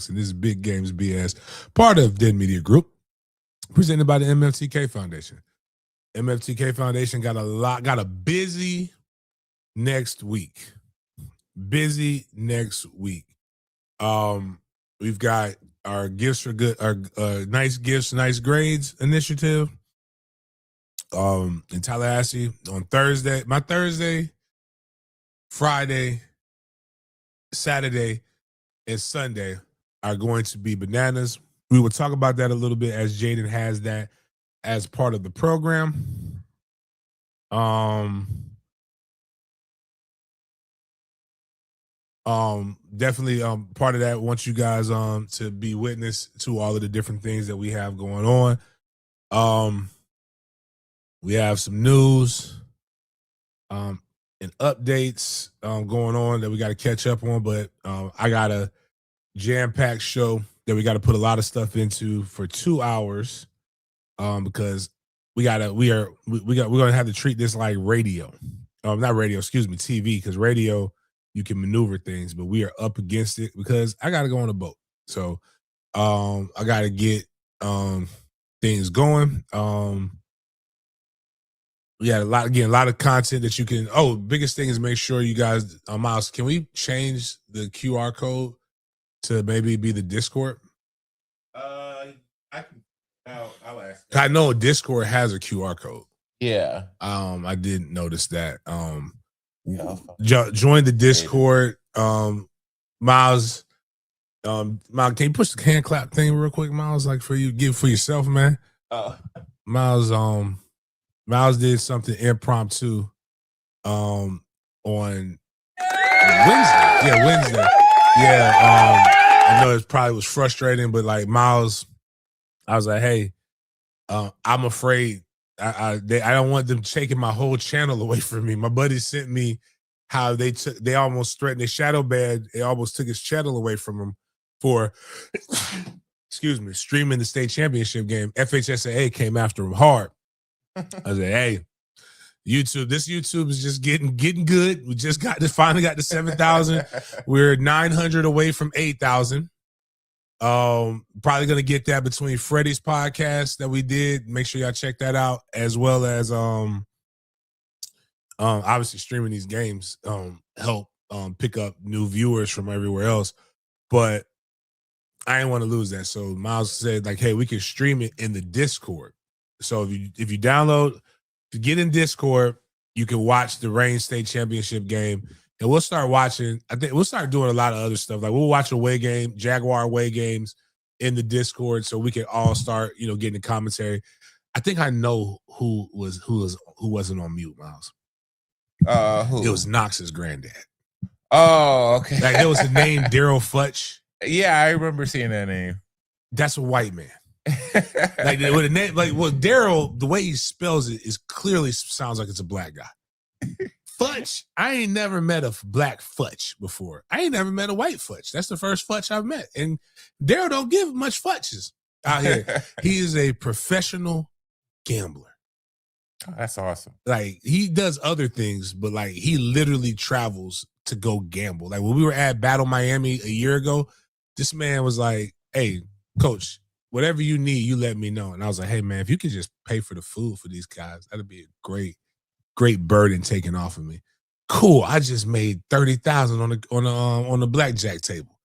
And this is Big Games B.S, part of Den Media Group, presented by the MFTK Foundation. MFTK Foundation got a busy next week. We've got our gifts for good, our nice gifts, nice grades initiative. In Tallahassee on Thursday, my Thursday, Friday, Saturday, and Sunday are going to be bananas. We will talk about that a little bit as Jaden has that as part of the program. Definitely part of that. Want you guys to be witness to all of the different things that we have going on. We have some news and updates going on that we got to catch up on, but I got a jam-packed show that we got to put a lot of stuff into for 2 hours because we're gonna have to treat this like radio. Not radio, excuse me, TV, because radio you can maneuver things, but we are up against it because I gotta go on a boat. So I gotta get things going. We had a lot of content that you can. Oh, biggest thing is make sure you guys, Miles, can we change the QR code to maybe be the Discord? I can. I'll ask. I know Discord has a QR code. Yeah. I didn't notice that. Join the Discord. Miles, Miles, can you push the hand clap thing real quick, Miles? Like for you, give for yourself, man. Miles, Miles did something impromptu on Wednesday. Yeah, Wednesday. Yeah. I know it probably was frustrating, but like Miles, I was like, hey, I'm afraid I don't want them taking my whole channel away from me. My buddy sent me how they almost threatened, they shadow banned, they almost took his channel away from him for excuse me, streaming the state championship game. FHSAA came after him hard. I was like, hey, this YouTube is just getting good. We just finally got to 7,000. We're 900 away from 8,000. Probably gonna get that between Freddie's podcast that we did. Make sure y'all check that out, as well as obviously streaming these games help pick up new viewers from everywhere else. But I didn't want to lose that. So Miles said, like, hey, we can stream it in the Discord. So if you download, to get in Discord, you can watch the Reign State Championship game. And we'll start watching. I think we'll start doing a lot of other stuff. Like we'll watch away game, Jaguar away games in the Discord, so we can all start, getting the commentary. I think I know who wasn't on mute, Miles. Who? It was Knox's granddad. Oh, okay. Like there was a name, Daryl Futch. Yeah, I remember seeing that name. That's a white man. Like with a name, Daryl, the way he spells it is clearly sounds like it's a black guy. Futch, I ain't never met a black Futch before. I ain't never met a white Futch. That's the first Futch I've met. And Daryl don't give much Futches out here. He is a professional gambler. Oh, that's awesome. Like he does other things, but like he literally travels to go gamble. Like when we were at Battle Miami a year ago, this man was like, hey, coach, whatever you need, you let me know. And I was like, hey man, if you could just pay for the food for these guys, that'd be a great burden taken off of me. Cool. I just made 30,000 on the blackjack table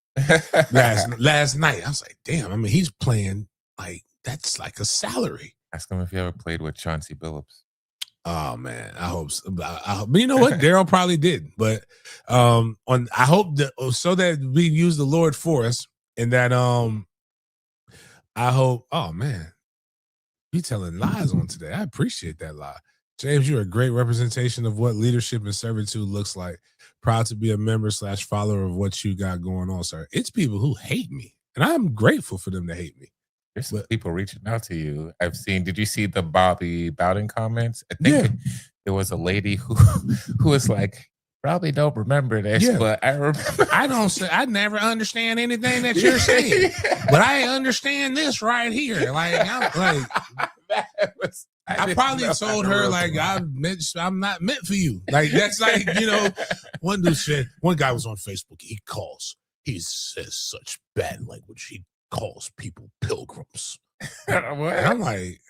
last night. I was like, damn. I mean, he's playing like that's like a salary. Ask him if you ever played with Chauncey Billups. Oh man, I hope so. But you know what? Daryl probably did. But I hope that so that we use the Lord for us, and that I hope. Oh man, you telling lies on today. I appreciate that lie. James, you're a great representation of what leadership and servitude looks like. Proud to be a member / follower of what you got going on, sir. It's people who hate me, and I'm grateful for them to hate me. There's some people reaching out to you. I've seen. Did you see the Bobby Bowden comments? I think there was a lady who was like, probably don't remember this, Yeah. but I remember. I never understand anything that you're saying, but I understand this right here. Like, I probably told her like I'm not meant for you. Like that's like one dude said. One guy was on Facebook. He says such bad language. He calls people pilgrims. What? And I'm like,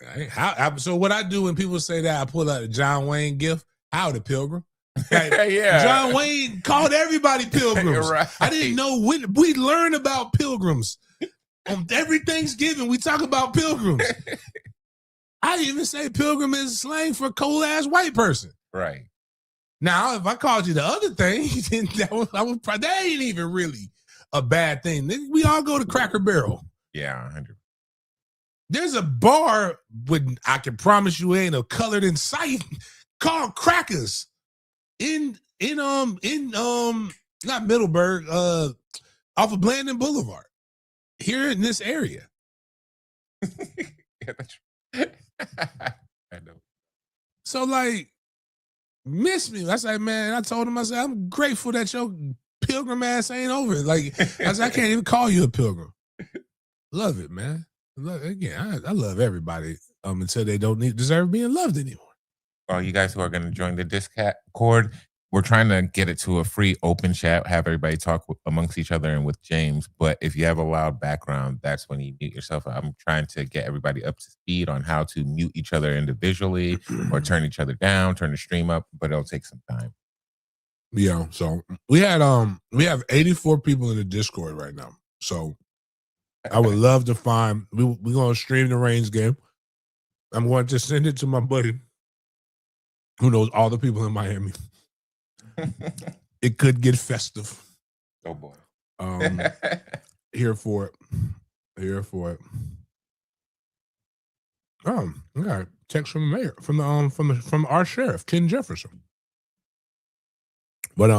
so what I do when people say that, I pull out a John Wayne gift. How the pilgrim? Like, Yeah. John Wayne called everybody pilgrims. Right. I didn't know when we learn about pilgrims. On every Thanksgiving, we talk about pilgrims. I didn't even say pilgrim is slang for a cold ass white person. Right. Now, if I called you the other thing, then that ain't even really a bad thing. We all go to Cracker Barrel. Yeah, 100. There's a bar with, I can promise you ain't a colored in sight, called Crackers in not Middleburg, off of Blandon Boulevard here in this area. Yeah, that's I know. So like, miss me. I said, man, I told him, I said, I'm grateful that your pilgrim ass ain't over it. Like, I said, I can't even call you a pilgrim. Love it, man. Again, I love everybody until they don't deserve being loved anymore. Well, you guys who are going to join the Discord, we're trying to get it to a free open chat, have everybody talk amongst each other and with James. But if you have a loud background, that's when you mute yourself. I'm trying to get everybody up to speed on how to mute each other individually or turn each other down, turn the stream up, but it'll take some time. Yeah, so we have 84 people in the Discord right now. So I would love to find, we're going to stream the Reigns game. I'm going to send it to my buddy who knows all the people in Miami. It could get festive. Oh boy. Here for it. Here for it. Okay. Text from the mayor, from our sheriff, Ken Jefferson. But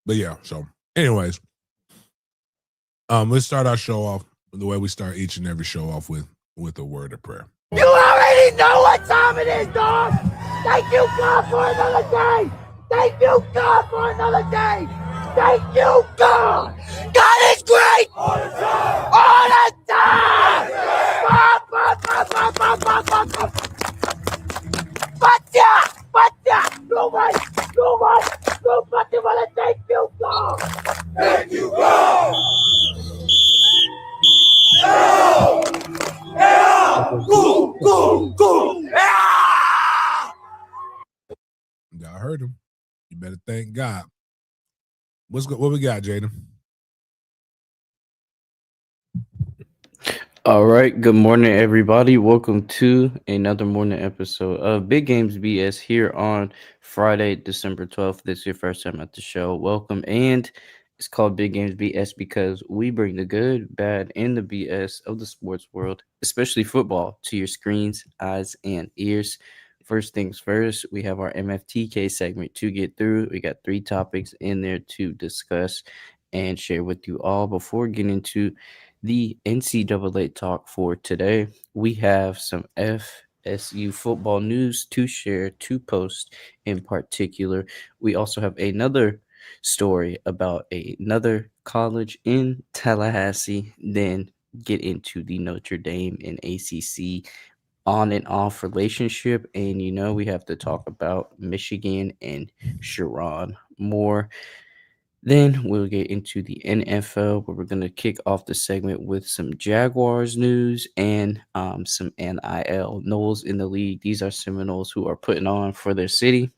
yeah, so anyways. Let's start our show off the way we start each and every show off with a word of prayer. You already know what time it is, dog! Thank you, God, for another day! Thank you, God, for another day! Thank you, God! God is great! All the time! All the time! Go right! Thank you, God! Thank you, God! Go! Y'all heard him. You better thank God. What we got, Jaden? All right. Good morning, everybody. Welcome to another morning episode of Big Games B.S. here on Friday, December 12th. This is your first time at the show. Welcome. And it's called Big Games B.S. because we bring the good, bad, and the BS of the sports world, especially football, to your screens, eyes, and ears. First things first, we have our MFTK segment to get through. We got 3 topics in there to discuss and share with you all before getting into the NCAA talk for today. We have some FSU football news to share, to post in particular. We also have another story about another college in Tallahassee, then get into the Notre Dame and ACC on and off relationship. And, we have to talk about Michigan and Sharon more. Then we'll get into the NFL, where we're going to kick off the segment with some Jaguars news and some NIL. Knowles in the league. These are Seminoles who are putting on for their city.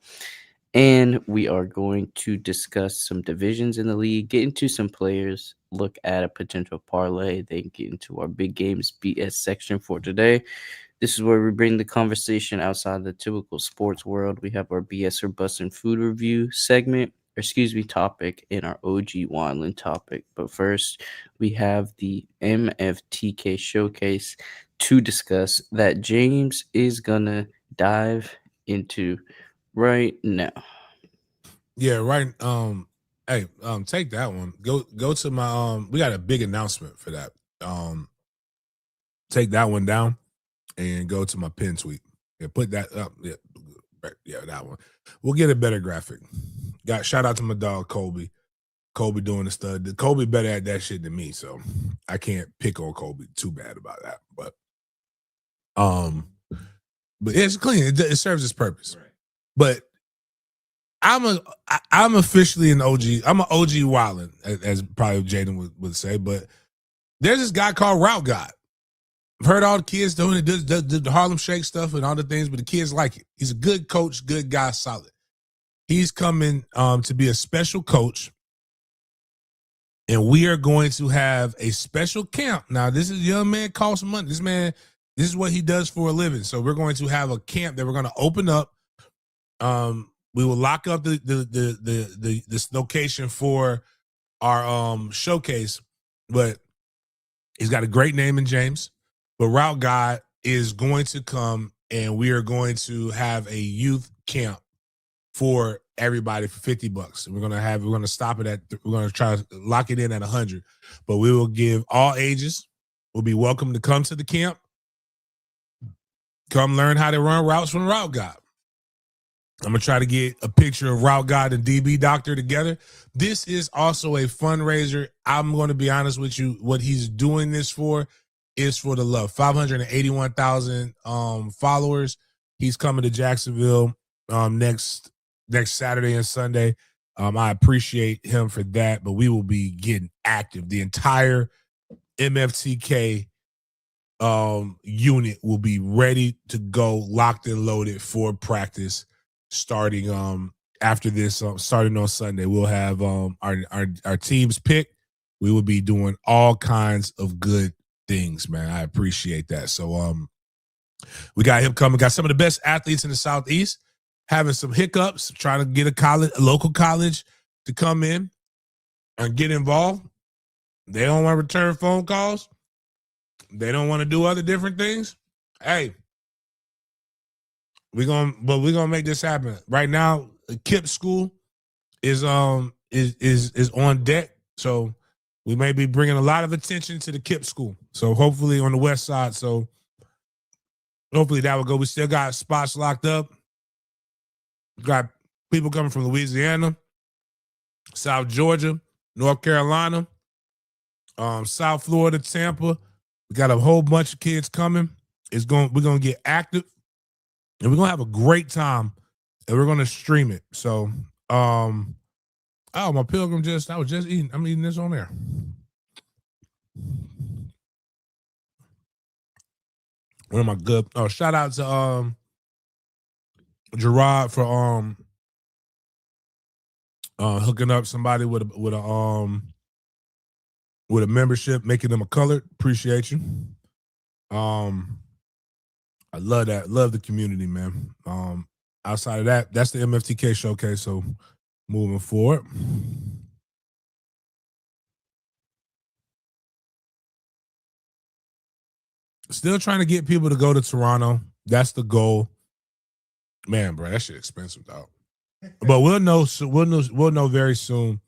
And we are going to discuss some divisions in the league, get into some players, look at a potential parlay, then get into our Big Games BS section for today. This is where we bring the conversation outside the typical sports world. We have our BS or Bussin' food review segment, topic, and our OG Wineland topic. But first, we have the MFTK showcase to discuss that James is gonna dive into right now. Yeah, right. Hey, take that one. Go to my we got a big announcement for that. Take that one down and go to my pin tweet. Yeah, put that up. Yeah, that one. We'll get a better graphic. Got shout out to my dog Kobe. Kobe doing the stud. Kobe better at that shit than me, so I can't pick on Kobe too bad about that. But it's clean. It serves its purpose. Right. But I'm officially an OG. I'm an OG wildin', as probably Jaden would say. But there's this guy called Route God. I've heard all the kids doing it, does the Harlem Shake stuff and all the things, but the kids like it. He's a good coach, good guy, solid. He's coming to be a special coach, and we are going to have a special camp. Now, this is young man costs money. This is what he does for a living. So we're going to have a camp that we're going to open up. We will lock up this location for our showcase, but he's got a great name in James. But Route God is going to come, and we are going to have a youth camp for everybody for $50. We're gonna stop it at. We're gonna try to lock it in at 100, but we will give all ages will be welcome to come to the camp. Come learn how to run routes from Route God. I'm gonna try to get a picture of Route God and DB Doctor together. This is also a fundraiser. I'm going to be honest with you. What he's doing this for is for the love. 581,000 followers. He's coming to Jacksonville next Saturday and Sunday. I appreciate him for that, but we will be getting active. The entire MFTK unit will be ready to go, locked and loaded for practice starting after this starting on Sunday. We'll have our teams picked. We will be doing all kinds of good things, man. I appreciate that. So we got him coming. Got some of the best athletes in the Southeast having some hiccups, trying to get a local college to come in and get involved. They don't want to return phone calls. They don't want to do other different things. Hey, we're gonna make this happen. Right now, the KIPP school is on deck. So we may be bringing a lot of attention to the KIPP school. So hopefully on the west side. So hopefully that will go. We still got spots locked up. Got people coming from Louisiana, South Georgia, North Carolina, South Florida, Tampa. We got a whole bunch of kids coming. We're gonna get active, and we're gonna have a great time, and we're gonna stream it. So, oh, my Pilgrim I was just eating. I'm eating this on there. One of my good. Oh, shout out to Gerard for hooking up somebody with a membership, making them a colored. Appreciate you. I love that. Love the community, man. Outside of that, that's the MFTK showcase. So moving forward. Still trying to get people to go to Toronto. That's the goal. Man, bro, that shit expensive, dog. But we'll know very soon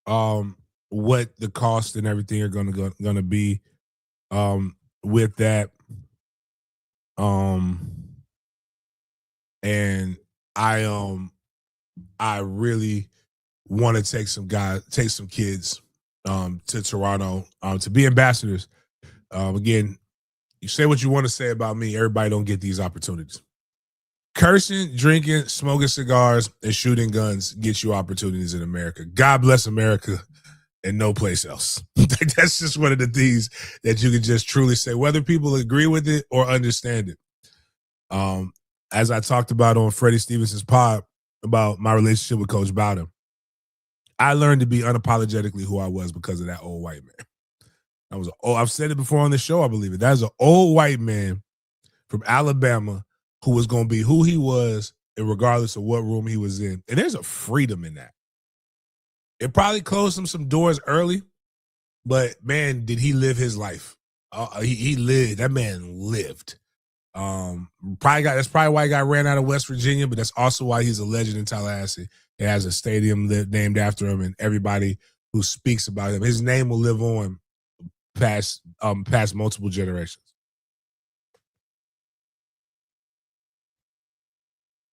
what the cost and everything are gonna be with that. And I really want to take some kids to Toronto to be ambassadors. Again, you say what you want to say about me. Everybody don't get these opportunities. Cursing, drinking, smoking cigars, and shooting guns gets you opportunities in America. God bless America and no place else. That's just one of the things that you can just truly say, whether people agree with it or understand it. As I talked about on Freddie Stevenson's pod about my relationship with Coach Bowden, I learned to be unapologetically who I was because of that old white man. I've said it before on the show, I believe it. That is an old white man from Alabama who was going to be who he was, and regardless of what room he was in. And there's a freedom in that. It probably closed him some doors early, but man, did he live his life. He lived. That man lived. That's probably why he got ran out of West Virginia, but that's also why he's a legend in Tallahassee. It has a stadium named after him, and everybody who speaks about him, his name will live on past multiple generations.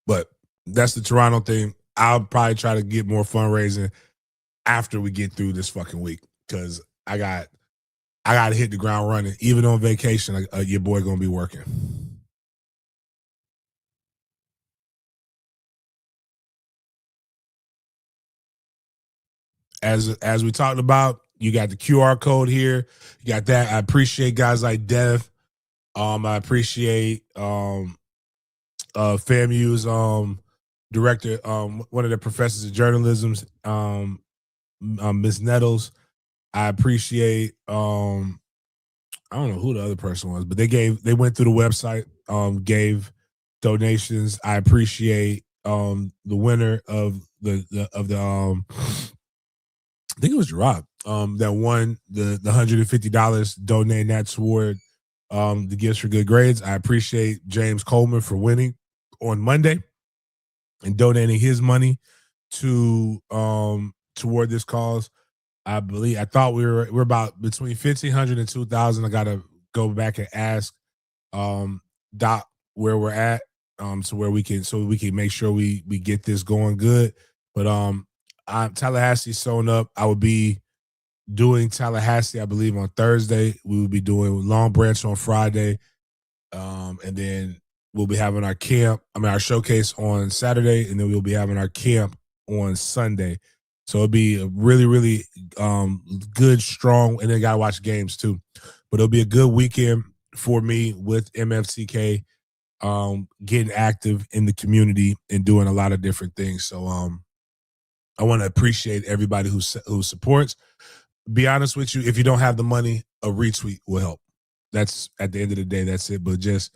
But that's the Toronto thing. I'll probably try to get more fundraising after we get through this fucking week because I got to hit the ground running. Even on vacation, your boy gonna be working. As we talked about, you got the QR code here. You got that. I appreciate guys like Dev. I appreciate FAMU's director, one of the professors of journalism, Miss Nettles. I appreciate I don't know who the other person was, but they went through the website, gave donations. I appreciate the winner of the I think it was Gerard, that won the $150 donating that toward the Gifts for Good Grades. I appreciate James Coleman for winning on Monday and donating his money to toward this cause. I thought we're about between 1,500 and 2,000. I gotta go back and ask Doc where we're at, so we can make sure we get this going good. But Tallahassee's sewn up. I will be doing Tallahassee, I believe, on Thursday. We will be doing Long Branch on Friday. And then we'll be having our showcase on Saturday, and then we'll be having our camp on Sunday. So it'll be a really, really good, strong, and then gotta watch games too. But it'll be a good weekend for me with MFCK, getting active in the community and doing a lot of different things. So I want to appreciate everybody who supports. Be honest with you, if you don't have the money, a retweet will help. That's at the end of the day, that's it. But just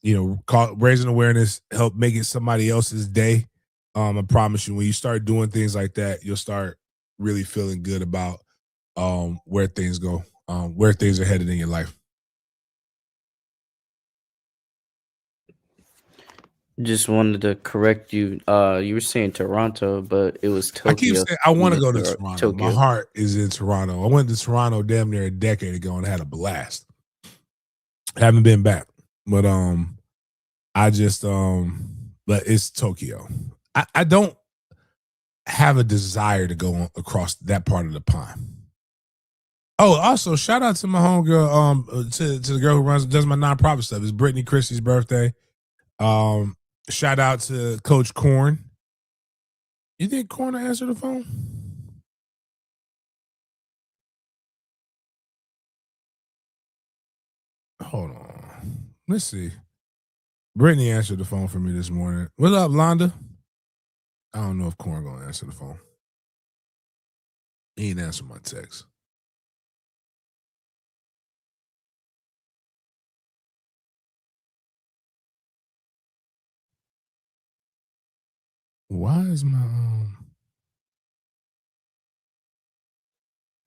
raising awareness, help make it somebody else's day. I promise you, when you start doing things like that, you'll start really feeling good about where things go, where things are headed in your life. Just wanted to correct you. You were saying Toronto, but it was Tokyo. I keep saying I want to go to Toronto. My heart is in Toronto. I went to Toronto damn near a decade ago and had a blast. I haven't been back, but but it's Tokyo. I don't have a desire to go across that part of the pond. Oh, also shout out to my homegirl, to the girl who does my nonprofit stuff. It's Brittany Christie's birthday. Shout out to Coach Korn. You think Korn will answer the phone? Hold on. Let's see. Brittany answered the phone for me this morning. What's up, Londa? I don't know if Korn gonna answer the phone. He ain't answer my text. Why is my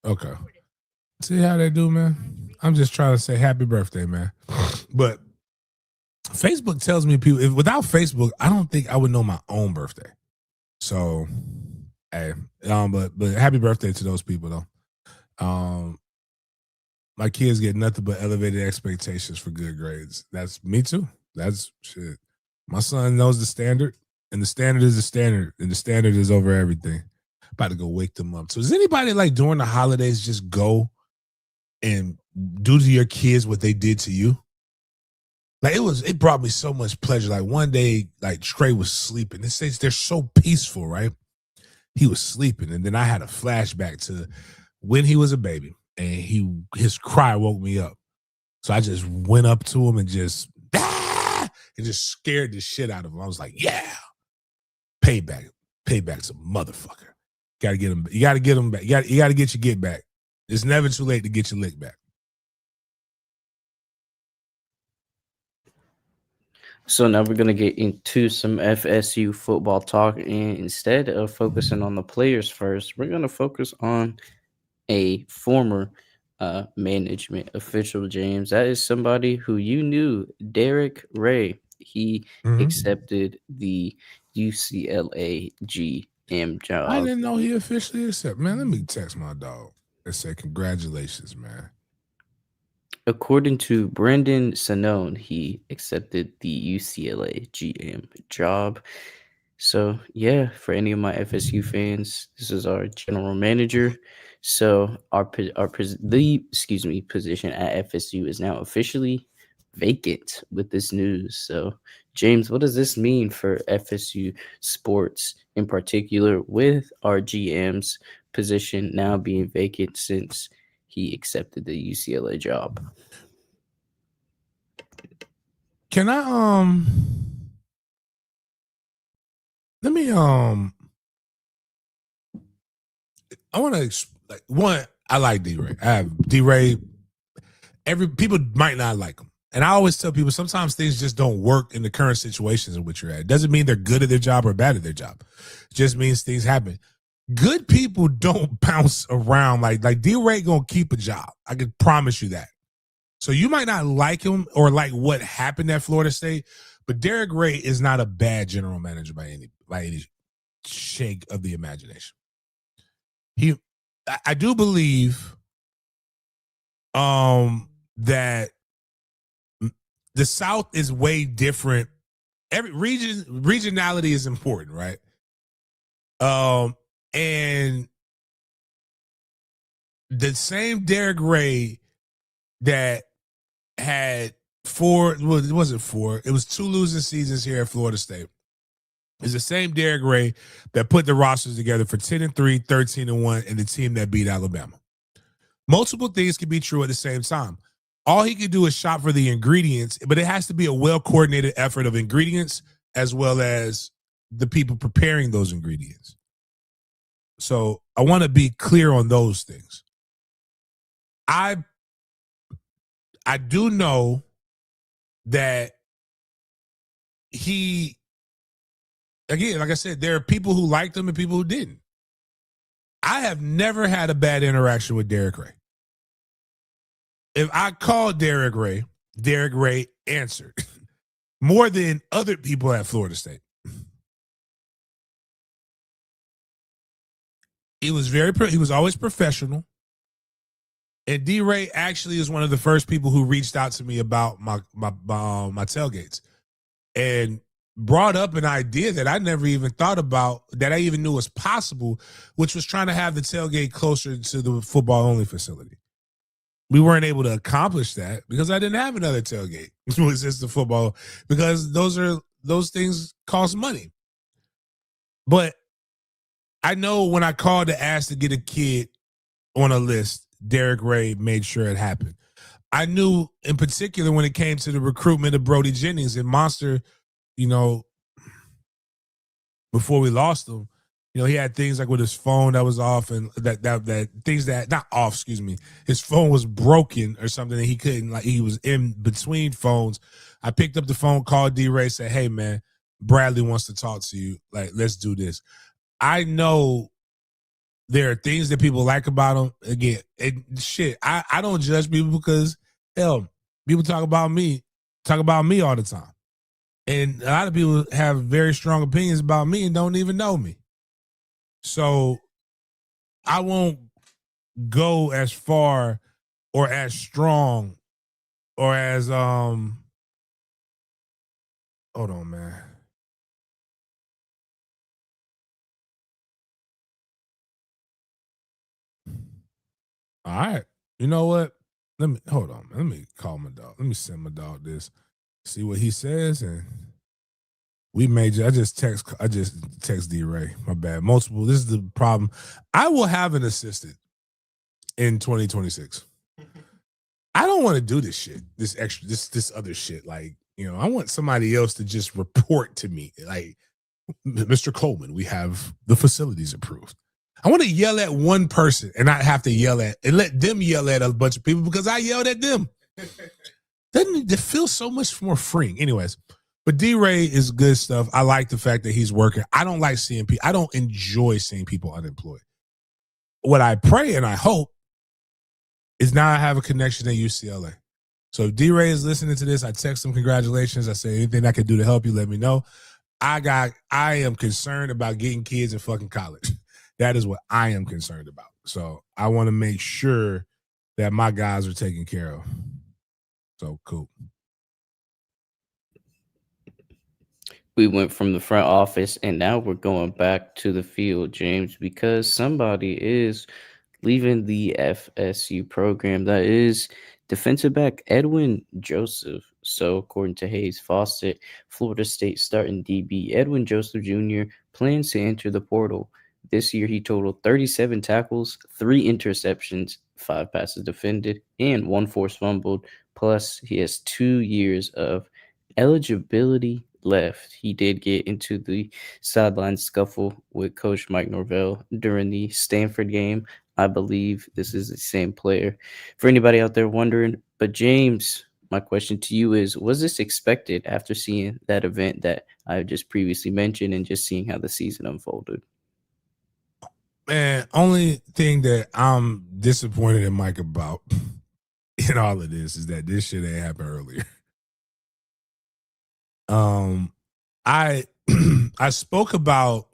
okay? See how they do, man. I'm just trying to say happy birthday, man. But Facebook tells me people. Without Facebook, I don't think I would know my own birthday. So, hey, but happy birthday to those people though. My kids get nothing but elevated expectations for good grades. That's me too. That's shit. My son knows the standard, and the standard is the standard, and the standard is over everything. About to go wake them up. So does anybody like during the holidays just go and do to your kids what they did to you? Like it brought me so much pleasure. Like one day, like Trey was sleeping. They're so peaceful, right? He was sleeping, and then I had a flashback to when he was a baby, and his cry woke me up. So I just went up to him and just scared the shit out of him. I was like, yeah, payback's a motherfucker. Gotta get him. You gotta get him back. You gotta get your get back. It's never too late to get your lick back. So now we're gonna get into some FSU football talk, and instead of focusing on the players first, we're gonna focus on a former management official, James. That is somebody who you knew, Derek Ray. He accepted the UCLA GM job. I didn't know he officially accepted. Man, let me text my dog and say congratulations, man. According to Brendan Sannone, he accepted the UCLA GM job. So yeah, for any of my FSU fans, this is our general manager. So the position at FSU is now officially vacant with this news. So James, what does this mean for FSU sports in particular, with our GM's position now being vacant since he accepted the UCLA job? Can I let me I want to like one. I like D-Ray. I have D-Ray. Every people might not like him, and I always tell people sometimes things just don't work in the current situations in which you're at. It doesn't mean they're good at their job or bad at their job. It just means things happen. Good people don't bounce around like D-Ray gonna keep a job. I can promise you that. So you might not like him or like what happened at Florida State, but Derek Ray is not a bad general manager by any shake of the imagination. I do believe that the South is way different. Every regionality is important, right? And the same Derek Ray that had it wasn't four, it was 2 losing seasons here at Florida State. Is the same Derek Ray that put the rosters together for 10-3, 13-1, and the team that beat Alabama. Multiple things can be true at the same time. All he can do is shop for the ingredients, but it has to be a well-coordinated effort of ingredients as well as the people preparing those ingredients. So I want to be clear on those things. I do know that he, again, like I said, there are people who liked him and people who didn't. I have never had a bad interaction with Derek Ray. If I called Derek Ray answered more than other people at Florida State. He was always professional. And D-Ray actually is one of the first people who reached out to me about my tailgates and brought up an idea that I never even thought about, that I even knew was possible, which was trying to have the tailgate closer to the football only facility. We weren't able to accomplish that because I didn't have another tailgate. It was just the football, because those things cost money. But I know when I called to ask to get a kid on a list, Derek Ray made sure it happened. I knew in particular when it came to the recruitment of Brody Jennings and Monster, before we lost him, he had things like with his phone that was off, and that things that not off, excuse me, his phone was broken or something, and he couldn't, like, he was in between phones. I picked up the phone, called D-Ray, said, "Hey man, Bradley wants to talk to you. Like, let's do this." I know there are things that people like about him. Again, I don't judge people because hell, people talk about me all the time. And a lot of people have very strong opinions about me and don't even know me. So I won't go as far or as strong or as hold on, man. All right. You know what? Hold on, man. Let me call my dog. Let me send my dog this. See what he says, and I just text D-Ray. My bad. Multiple. This is the problem. I will have an assistant in 2026. I don't want to do this shit. This other shit. Like, I want somebody else to just report to me. Like, Mr. Coleman, we have the facilities approved. I want to yell at one person and not have to yell at and let them yell at a bunch of people because I yelled at them. Doesn't it feel so much more freeing? Anyways, but D-Ray is good stuff. I like the fact that he's working. I don't like seeing people. I don't enjoy seeing people unemployed. What I pray and I hope is now I have a connection at UCLA. So if D-Ray is listening to this, I text him congratulations. I say anything I can do to help you, let me know. I am concerned about getting kids in fucking college. That is what I am concerned about. So I want to make sure that my guys are taken care of. So cool. We went from the front office and now we're going back to the field, James, because somebody is leaving the FSU program. That is defensive back Edwin Joseph. So, according to Hayes Fawcett, Florida State starting DB Edwin Joseph Jr. plans to enter the portal. This year, he totaled 37 tackles, 3 interceptions, 5 passes defended, and 1 forced fumbled. Plus, he has 2 years of eligibility left. He did get into the sideline scuffle with Coach Mike Norvell during the Stanford game. I believe this is the same player. For anybody out there wondering, but James, my question to you is, was this expected after seeing that event that I just previously mentioned and just seeing how the season unfolded? Man, only thing that I'm disappointed in Mike about in all of this is that this shit ain't happened earlier. I I spoke about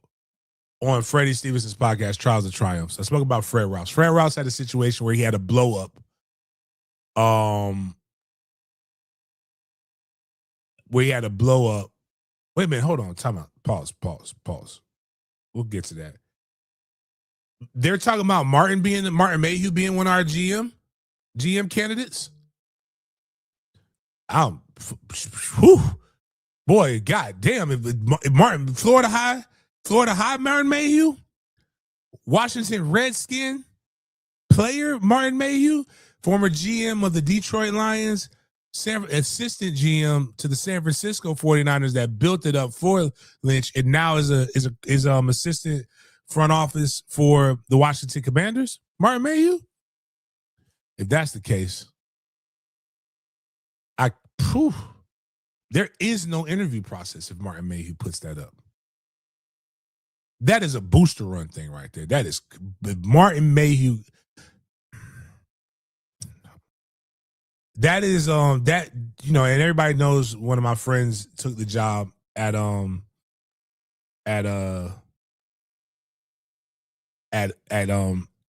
on Freddie Stevenson's podcast, Trials and Triumphs. I spoke about Fred Rouse. Fred Rouse had a situation where he had a blow up. Where he had a blow up. Wait a minute, hold on. Time out. Pause. We'll get to that. They're talking about Martin Mayhew being one of our GM candidates. Boy, goddamn! If Martin, Florida High, Martin Mayhew, Washington Redskin player Martin Mayhew, former GM of the Detroit Lions, assistant GM to the San Francisco 49ers that built it up for Lynch, and now is assistant front office for the Washington Commanders. Martin Mayhew. If that's the case, there is no interview process if Martin Mayhew puts that up. That is a booster run thing right there. That is Martin Mayhew. That is that, you know, and everybody knows one of my friends took the job at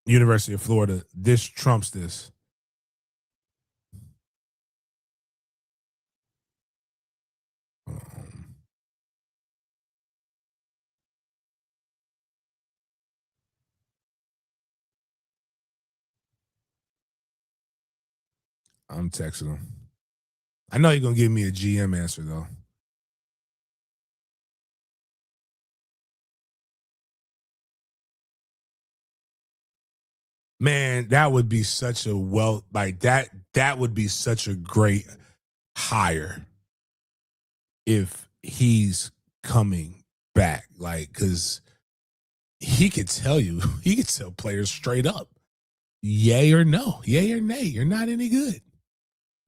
University of Florida. This trumps this. I'm texting him. I know you're gonna give me a GM answer though. Man, that would be such a that would be such a great hire if he's coming back. Like, cause he could tell players straight up, yay or no, yay or nay, you're not any good.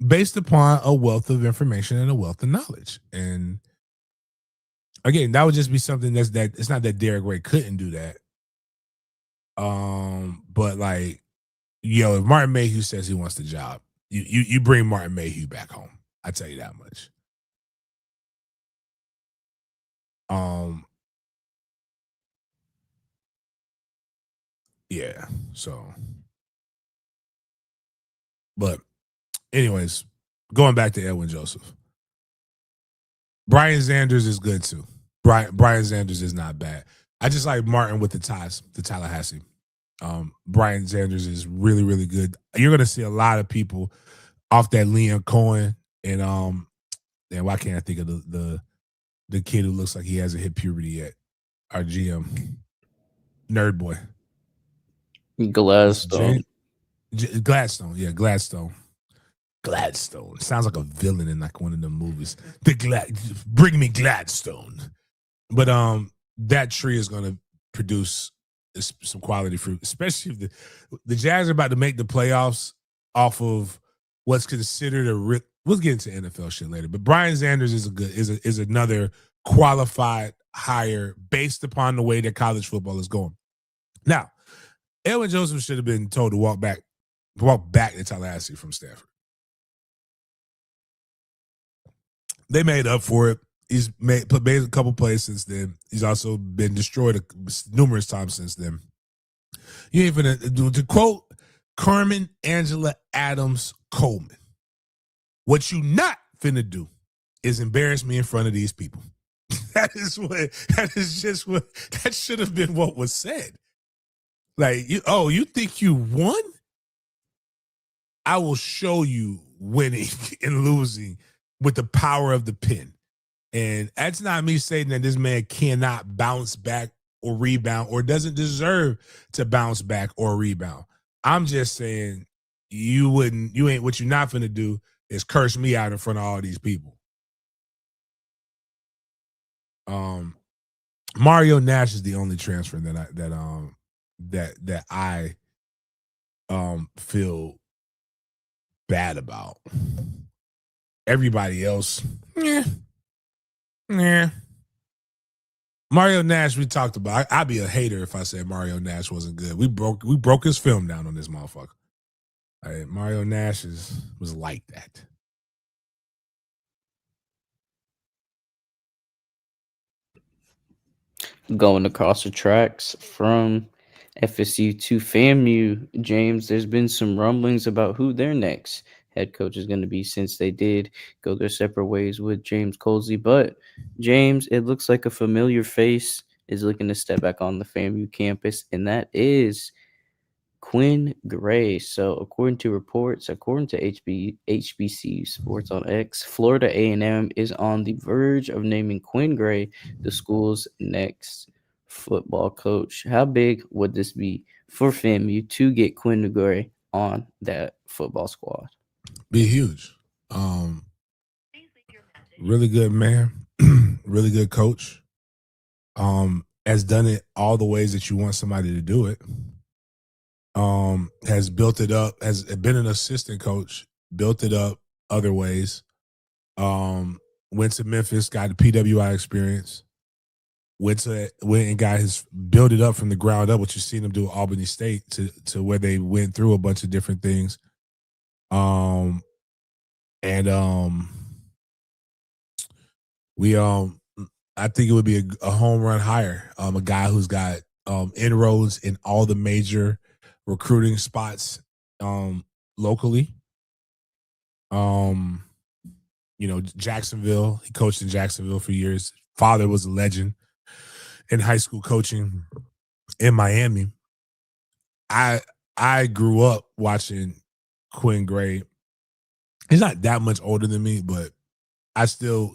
Based upon a wealth of information and a wealth of knowledge. And again, that would just be something that it's not that Derek Ray couldn't do that. But like, yo, if Martin Mayhew says he wants the job, you bring Martin Mayhew back home. I tell you that much. Yeah. So, but anyways, going back to Edwin Joseph, Brian Sanders is good too. Brian Sanders is not bad. I just like Martin with the ties to Tallahassee. Brian Sanders is really, really good. You're gonna see a lot of people off that Liam Cohen and why can't I think of the kid who looks like he hasn't hit puberty yet? Our GM, nerd boy, Gladstone. Gladstone, yeah, Gladstone. Sounds like a villain in like one of the movies. Bring me Gladstone. But that tree is going to produce some quality fruit, especially if the Jazz are about to make the playoffs off of what's considered we'll get into NFL shit later. But Brian Sanders is another qualified hire based upon the way that college football is going. Now, Edwin Joseph should have been told to walk back to Tallahassee from Stanford. They made up for it. He's made a couple plays since then. He's also been destroyed numerous times since then. You ain't finna, to quote Carmen Angela Adams Coleman, what you not finna do is embarrass me in front of these people. That is just what that should have been what was said. Like, you think you won? I will show you winning and losing with the power of the pen. And that's not me saying that this man cannot bounce back or rebound or doesn't deserve to bounce back or rebound. I'm just saying you ain't what you're not finna do is curse me out in front of all these people. Mario Nash is the only transfer that I feel bad about. Everybody else, yeah. Mario Nash, we talked about. I'd be a hater if I said Mario Nash wasn't good. We broke his film down on this motherfucker. Right, Mario Nash was like that. Going across the tracks from FSU to FAMU, James, there's been some rumblings about who their next head coach is going to be since they did go their separate ways with James Colsey. But, James, it looks like a familiar face is looking to step back on the FAMU campus, and that is Quinn Gray. So, according to reports, according to HBC Sports on X, Florida A&M is on the verge of naming Quinn Gray the school's next football coach. How big would this be for FAMU to get Quinn Gray on that football squad? Be huge. Really good man. Really good coach. Has done it all the ways that you want somebody to do it. Has built it up, has been an assistant coach, built it up other ways. Went to Memphis, got the PWI experience. Went and got his built it up from the ground up, which you've seen him do at Albany State to where they went through a bunch of different things. I think it would be a home run hire. A guy who's got inroads in all the major recruiting spots locally. Jacksonville. He coached in Jacksonville for years. Father was a legend in high school coaching in Miami. I grew up watching Quinn Gray. He's not that much older than me, but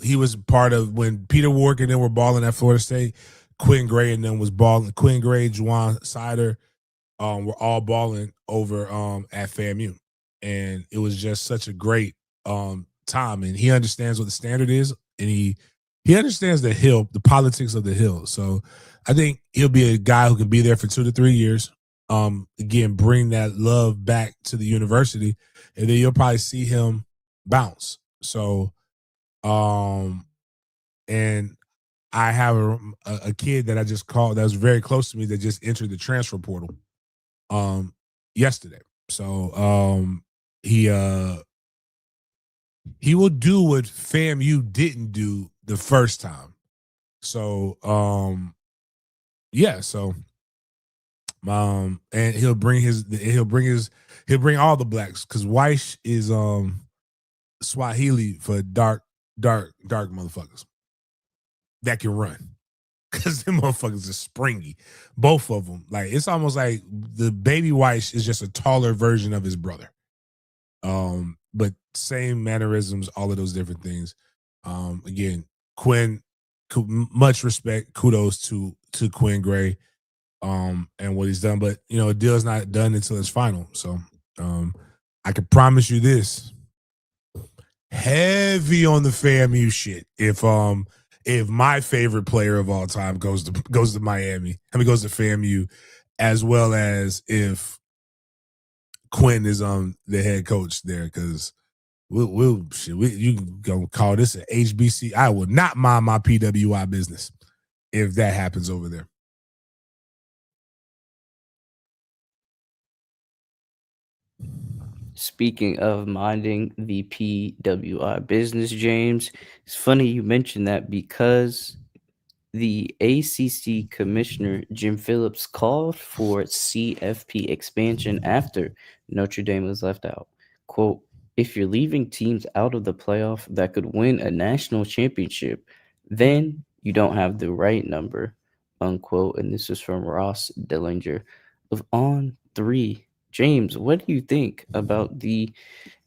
he was part of when Peter Warwick and them were balling at Florida State. Quinn Gray and them was balling. Quinn Gray, Juwan Sider, were all balling over at FAMU, and it was just such a great time. And he understands what the standard is, and he understands the politics of the Hill. So I think he'll be a guy who can be there for 2 to 3 years. Again, bring that love back to the university, and then you'll probably see him bounce. So, and I have a kid that I just called that was very close to me that just entered the transfer portal yesterday. So he will do what FAMU didn't do the first time. So and he'll bring all the blacks, because Weish is Swahili for dark motherfuckers that can run. Because them motherfuckers are springy. Both of them. Like, it's almost like the baby Weish is just a taller version of his brother. But same mannerisms, all of those different things. Again, Quinn, much respect, kudos to Quinn Gray, and what he's done. But a deal's not done until it's final. So I can promise you this: heavy on the FAMU shit. If my favorite player of all time goes to Miami, goes to FAMU, as well as if Quinn is the head coach there, because you can go call this an HBC. I will not mind my PWI business if that happens over there. Speaking of minding the PWI business, James, it's funny you mentioned that because the ACC commissioner, Jim Phillips, called for CFP expansion after Notre Dame was left out. Quote, if you're leaving teams out of the playoff that could win a national championship, then You don't have the right number, unquote. And this is from Ross Dillinger of On 3. James, what do you think about the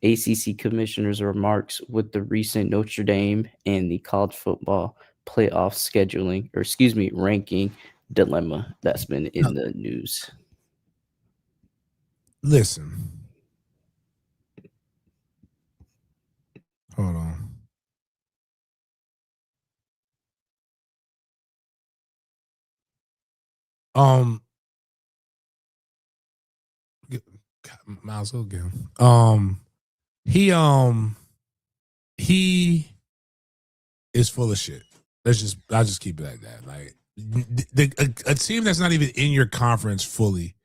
ACC commissioner's remarks with the recent Notre Dame and the college football playoff scheduling, or excuse me, ranking dilemma that's been in the news? Listen. Hold on. Miles go again. He is full of shit. I'll just keep it like that. Like a team that's not even in your conference fully,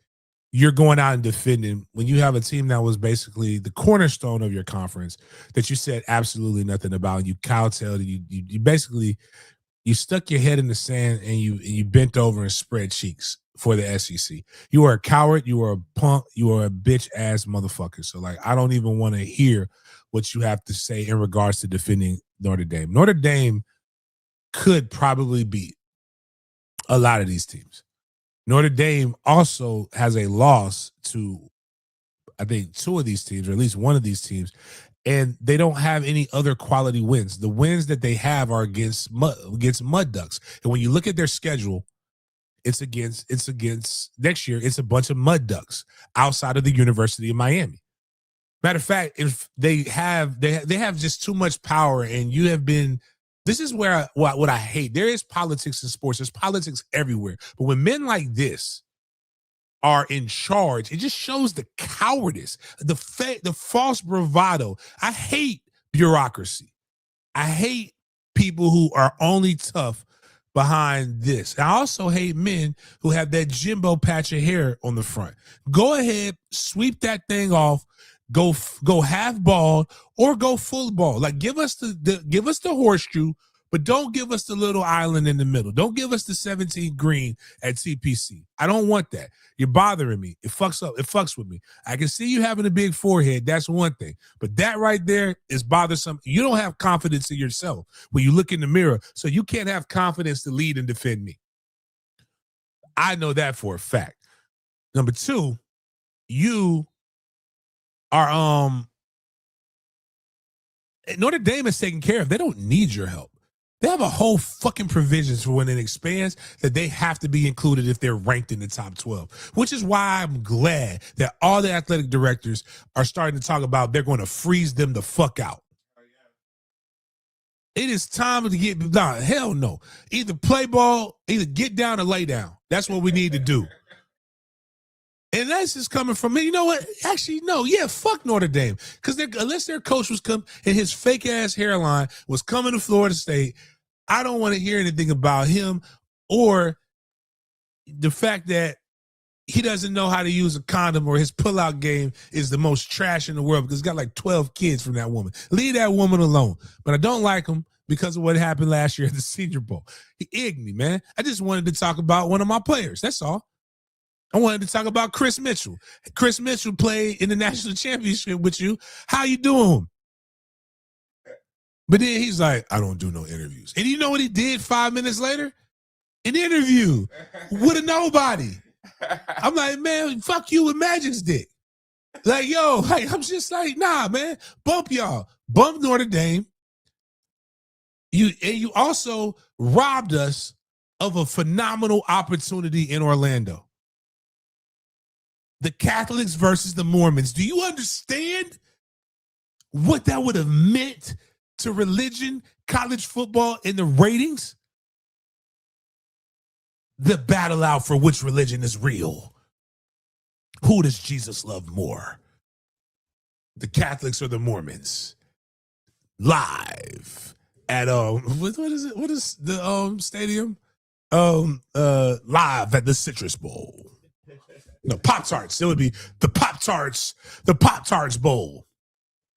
you're going out and defending when you have a team that was basically the cornerstone of your conference that you said absolutely nothing about. And you cowtailed. You basically you stuck your head in the sand and you bent over and spread cheeks for the SEC. You are a coward. You are a punk. You are a bitch ass motherfucker. So like, I don't even want to hear what you have to say in regards to defending Notre Dame. Notre Dame could probably beat a lot of these teams. Notre Dame also has a loss to, I think, two of these teams, or at least one of these teams, and they don't have any other quality wins. The wins that they have are against Mud Ducks. And when you look at their schedule, it's against next year, it's a bunch of Mud Ducks outside of the University of Miami. Matter of fact, if they have just too much power, and you have been. This is where what I hate. There is politics in sports. There's politics everywhere. But when men like this are in charge, it just shows the cowardice, the false bravado. I hate bureaucracy. I hate people who are only tough behind this. I also hate men who have that Jimbo patch of hair on the front. Go ahead, sweep that thing off. Go half bald or go full bald. Like give us the horseshoe, but don't give us the little island in the middle. Don't give us the 17 green at TPC. I don't want that. You're bothering me. It fucks with me. I can see you having a big forehead. That's one thing. But that right there is bothersome. You don't have confidence in yourself when you look in the mirror, so you can't have confidence to lead and defend me. I know that for a fact. Number two, you are Notre Dame is taken care of. They don't need your help. They have a whole fucking provisions for when it expands that they have to be included if they're ranked in the top 12, which is why I'm glad that all the athletic directors are starting to talk about they're going to freeze them the fuck out. It is time to get down. Hell no. Either play ball, either get down or lay down. That's what we need to do. And that's just coming from me. You know what? Actually, no. Yeah, fuck Notre Dame. Because unless their coach was coming and his fake ass hairline was coming to Florida State, I don't want to hear anything about him or the fact that he doesn't know how to use a condom or his pullout game is the most trash in the world because he's got like 12 kids from that woman. Leave that woman alone. But I don't like him because of what happened last year at the Senior Bowl. He egged me, man. I just wanted to talk about one of my players. That's all. I wanted to talk about Chris Mitchell. Chris Mitchell played in the national championship with you. How you doing? But then he's like, I don't do no interviews. And you know what he did 5 minutes later? An interview with a nobody. I'm like, man, fuck you with Magic's dick. Like, yo, like, I'm just like, nah, man. Bump y'all. Bump Notre Dame. You also robbed us of a phenomenal opportunity in Orlando. The Catholics versus the Mormons. Do you understand what that would have meant to religion, college football, and the ratings? The battle out for which religion is real. Who does Jesus love more? The Catholics or the Mormons? Live at what is it? What is the stadium? Live at the Citrus Bowl. No, Pop-Tarts. It would be the Pop-Tarts Bowl.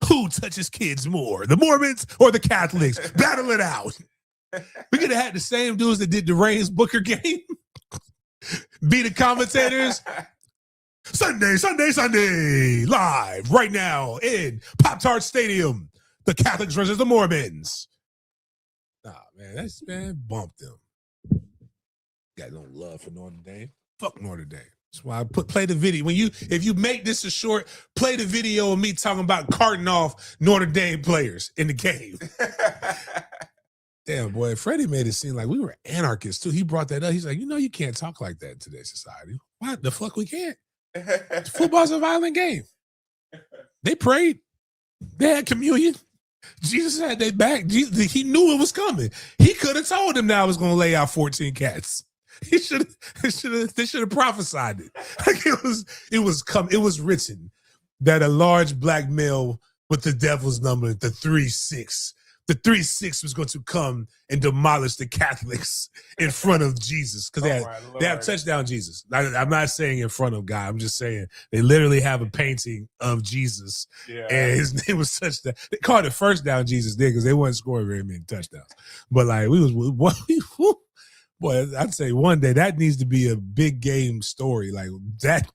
Who touches kids more, the Mormons or the Catholics? Battle it out. We could have had the same dudes that did the Reigns Booker game be the commentators. Sunday, live right now in Pop-Tart Stadium. The Catholics versus the Mormons. Nah, Man, that's bump them. Got no love for Notre Dame. Fuck Notre Dame. That's why I play the video. If you make this a short, play the video of me talking about carting off Notre Dame players in the game. Damn, boy, Freddie made it seem like we were anarchists too. He brought that up. He's like, you can't talk like that in today's society. Why the fuck we can't? Football's a violent game. They prayed. They had communion. Jesus had their back. He knew it was coming. He could have told them that I was going to lay out 14 cats. They should have prophesied it. Like it was written that a large black male with the devil's number, the 3-6. The 3-6 was going to come and demolish the Catholics in front of Jesus because they have touchdown Jesus. I'm not saying in front of God. I'm just saying they literally have a painting of Jesus, and his name was touchdown. They called it first down Jesus there because they wasn't scoring very many touchdowns. But like boy, I'd say one day that needs to be a big game story. Like that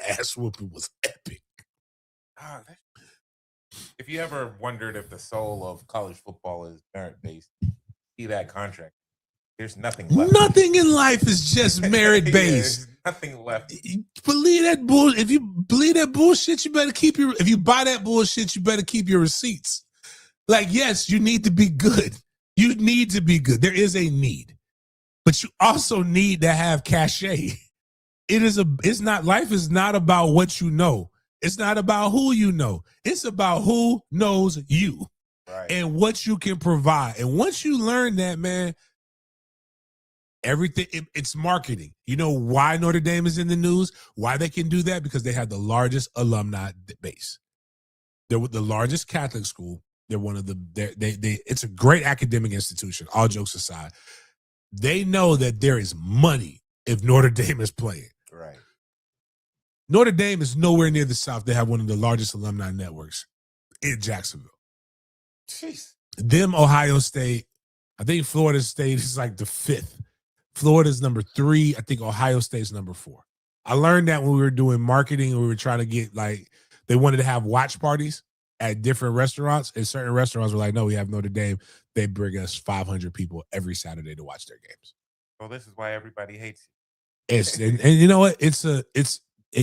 ass whooping was epic. If you ever wondered if the soul of college football is merit-based, see that contract. There's nothing left. Nothing in life is just merit-based. Nothing left. Believe that bullshit. If you believe that bullshit, you better keep if you buy that bullshit, you better keep your receipts. Like, yes, you need to be good. You need to be good. There is a need. But you also need to have cachet. Life is not about what you know. It's not about who you know. It's about who knows you and what you can provide. And once you learn that, man, everything, it's marketing. You know why Notre Dame is in the news? Why they can do that? Because they have the largest alumni base. They're the largest Catholic school. They're one of it's a great academic institution, all jokes aside. They know that there is money if Notre Dame is playing. Right. Notre Dame is nowhere near the South. They have one of the largest alumni networks in Jacksonville. Jeez. Them, Ohio State, I think Florida State is like the 5th. Florida's number 3. I think Ohio State's number 4. I learned that when we were doing marketing, we were trying to get they wanted to have watch parties at different restaurants, and certain restaurants were like, no, we have Notre Dame. They bring us 500 people every Saturday to watch their games. Well, this is why everybody hates you. And you know what?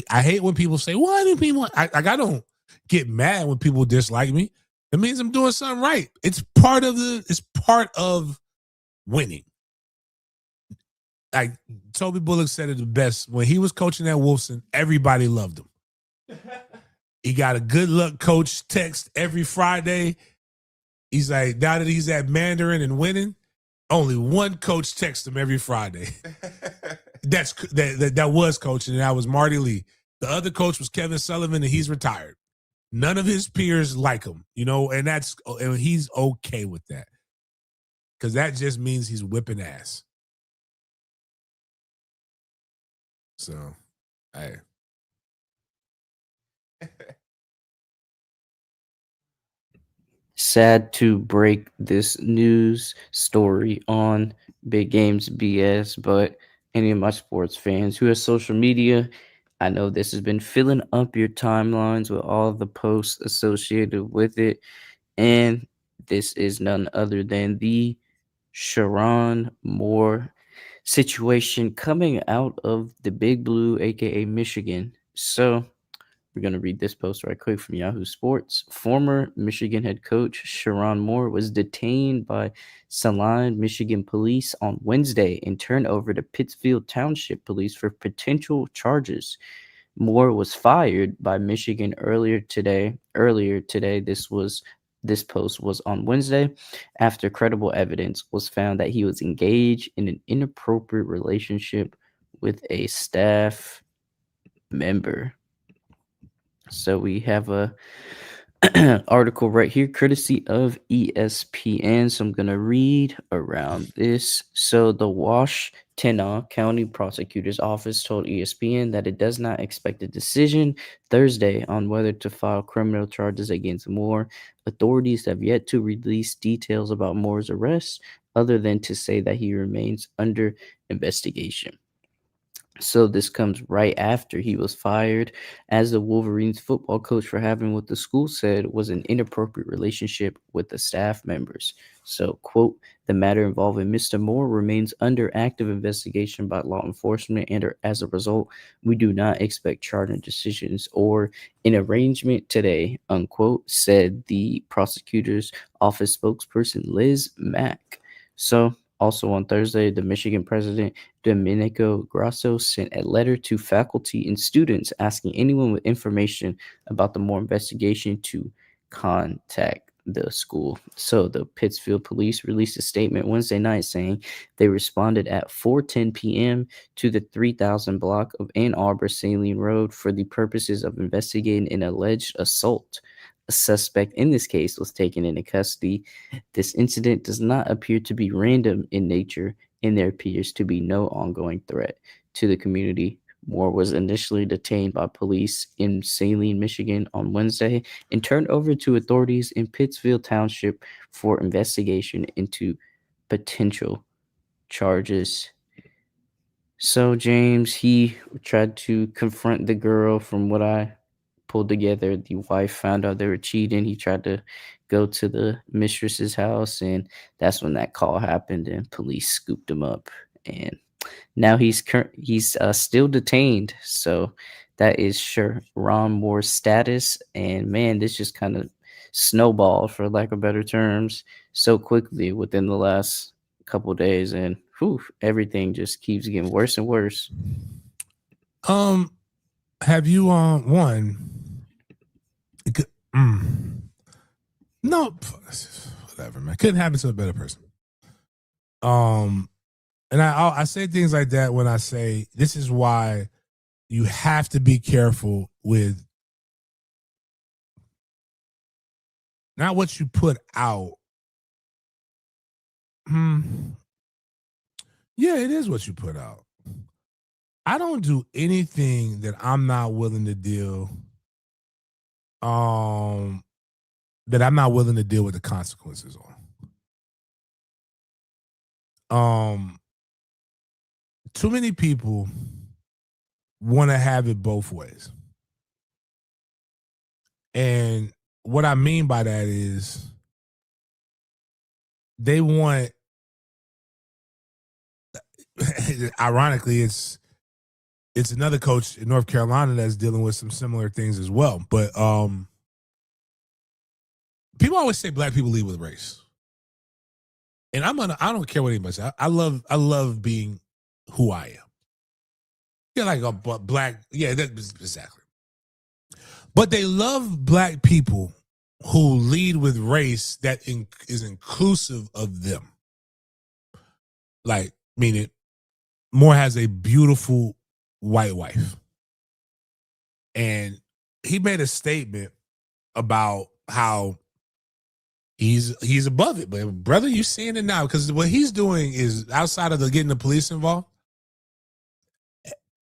I hate when people say, why do people, I don't get mad when people dislike me. It means I'm doing something right. It's part of winning. Like Toby Bullock said it the best. When he was coaching at Wolfson, everybody loved him. He got a good luck coach text every Friday. He's like, now that he's at Mandarin and winning, only one coach texts him every Friday. That was coaching, and that was Marty Lee. The other coach was Kevin Sullivan, and he's retired. None of his peers like him, and he's okay with that because that just means he's whipping ass. So, hey. Sad to break this news story on Big Games BS, but any of my sports fans who have social media, I know this has been filling up your timelines with all of the posts associated with it. And this is none other than the Sharon Moore situation coming out of the Big Blue, aka Michigan. So we're going to read this post right quick from Yahoo Sports. Former Michigan head coach Sharon Moore was detained by Saline, Michigan police on Wednesday and turned over to Pittsfield Township Police for potential charges. Moore was fired by Michigan earlier today. This post was on Wednesday after credible evidence was found that he was engaged in an inappropriate relationship with a staff member. So we have a article right here, courtesy of ESPN. So I'm going to read around this. So the Washtenaw County Prosecutor's Office told ESPN that it does not expect a decision Thursday on whether to file criminal charges against Moore. Authorities have yet to release details about Moore's arrest, other than to say that he remains under investigation. So this comes right after he was fired as the Wolverines football coach for having what the school said was an inappropriate relationship with the staff members. So, quote, the matter involving Mr. Moore remains under active investigation by law enforcement, and as a result, we do not expect charging decisions or an arrangement today, unquote, said the prosecutor's office spokesperson Liz Mack. So, also on Thursday, the Michigan president Domenico Grasso sent a letter to faculty and students asking anyone with information about the Moore investigation to contact the school. So the Pittsfield police released a statement Wednesday night saying they responded at 4:10 p.m. to the 3000 block of Ann Arbor Saline Road for the purposes of investigating an alleged assault. A suspect in this case was taken into custody. This incident does not appear to be random in nature, and there appears to be no ongoing threat to the community. Moore was initially detained by police in Saline, Michigan on Wednesday and turned over to authorities in Pittsfield Township for investigation into potential charges. So, James, he tried to confront the girl. From what I pulled together, the wife found out they were cheating. He tried to go to the mistress's house, and that's when that call happened, and police scooped him up. And now he's still detained. So that is sure Ron Moore's status. And man, this just kind of snowballed, for lack of better terms, so quickly within the last couple days, and whew, everything just keeps getting worse and worse. Have you one? No, whatever, man. Couldn't happen to a better person. And I say things like that when I say this is why you have to be careful with not what you put out. Yeah, it is what you put out. I don't do anything that I'm not willing to deal. That I'm not willing to deal with the consequences on. Too many people want to have it both ways. And what I mean by that is they want, ironically, it's another coach in North Carolina that's dealing with some similar things as well. But people always say black people lead with race. And I don't care what anybody says. I love being who I am. Yeah, like a black, yeah, that's exactly. But they love black people who lead with race that is inclusive of them. Like, meaning Moore has a beautiful white wife. And he made a statement about how he's above it. But brother, you're seeing it now. Because what he's doing is, outside of getting the police involved,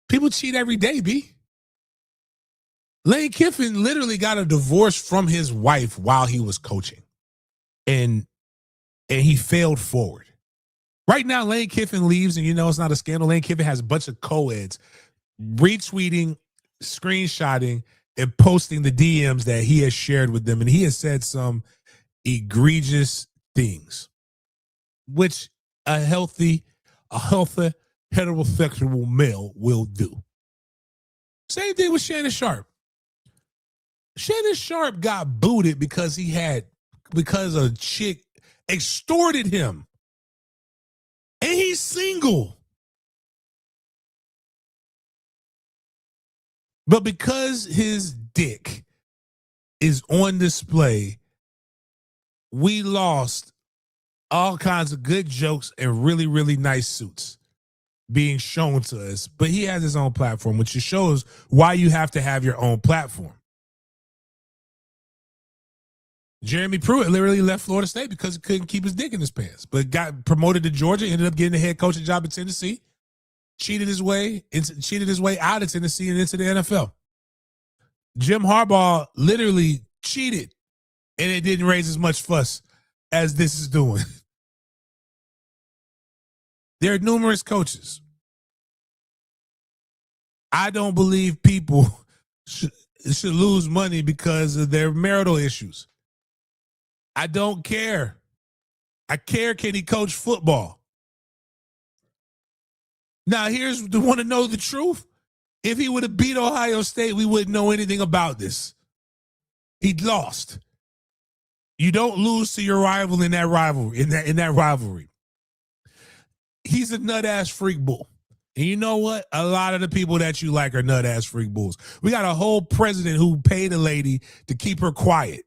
people cheat every day, B. Lane Kiffin literally got a divorce from his wife while he was coaching. And he failed forward. Right now, Lane Kiffin leaves, and it's not a scandal. Lane Kiffin has a bunch of co-eds retweeting, screenshotting, and posting the DMs that he has shared with them. And he has said some egregious things, which a healthy heterosexual male will do. Same thing with Shannon Sharp. Shannon Sharp got booted because a chick extorted him. And he's single. But because his dick is on display, we lost all kinds of good jokes and really, really nice suits being shown to us. But he has his own platform, which shows why you have to have your own platform. Jeremy Pruitt literally left Florida State because he couldn't keep his dick in his pants, but got promoted to Georgia, ended up getting the head coaching job in Tennessee, cheated his way out of Tennessee and into the NFL. Jim Harbaugh literally cheated, and it didn't raise as much fuss as this is doing. There are numerous coaches I don't believe people should lose money because of their marital issues. I don't care. I care, can he coach football? Now, here's the want to know the truth. If he would have beat Ohio State, we wouldn't know anything about this. He'd lost. You don't lose to your rival in that rivalry. In that rivalry, he's a nut ass freak bull. And you know what? A lot of the people that you like are nut ass freak bulls. We got a whole president who paid a lady to keep her quiet.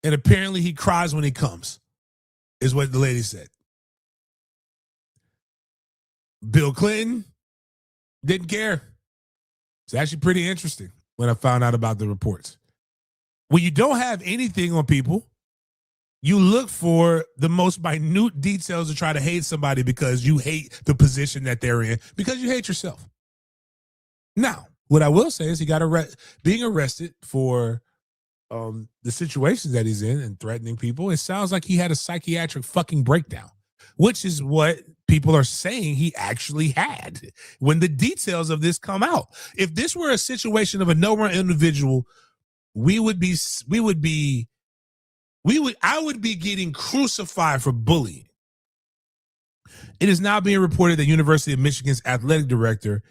And apparently he cries when he comes, is what the lady said. Bill Clinton didn't care. It's actually pretty interesting when I found out about the reports. When you don't have anything on people, you look for the most minute details to try to hate somebody because you hate the position that they're in, because you hate yourself. Now, what I will say is he got being arrested for the situations that he's in and threatening people. It sounds like he had a psychiatric fucking breakdown, which is what people are saying he actually had when the details of this come out. If this were a situation of a no-run individual, I would be getting crucified for bullying. It is now being reported that University of Michigan's athletic director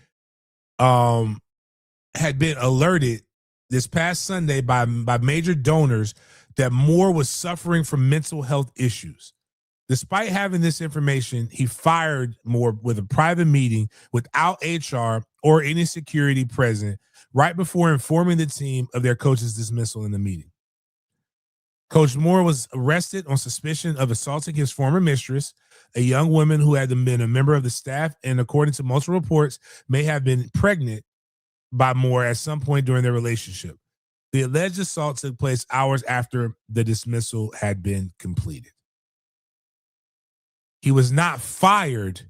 had been alerted this past Sunday by major donors that Moore was suffering from mental health issues. Despite having this information, he fired Moore with a private meeting without HR or any security present right before informing the team of their coach's dismissal in the meeting. Coach Moore was arrested on suspicion of assaulting his former mistress, a young woman who had been a member of the staff and, according to multiple reports, may have been pregnant by Moore at some point during their relationship. The alleged assault took place hours after the dismissal had been completed. He was not fired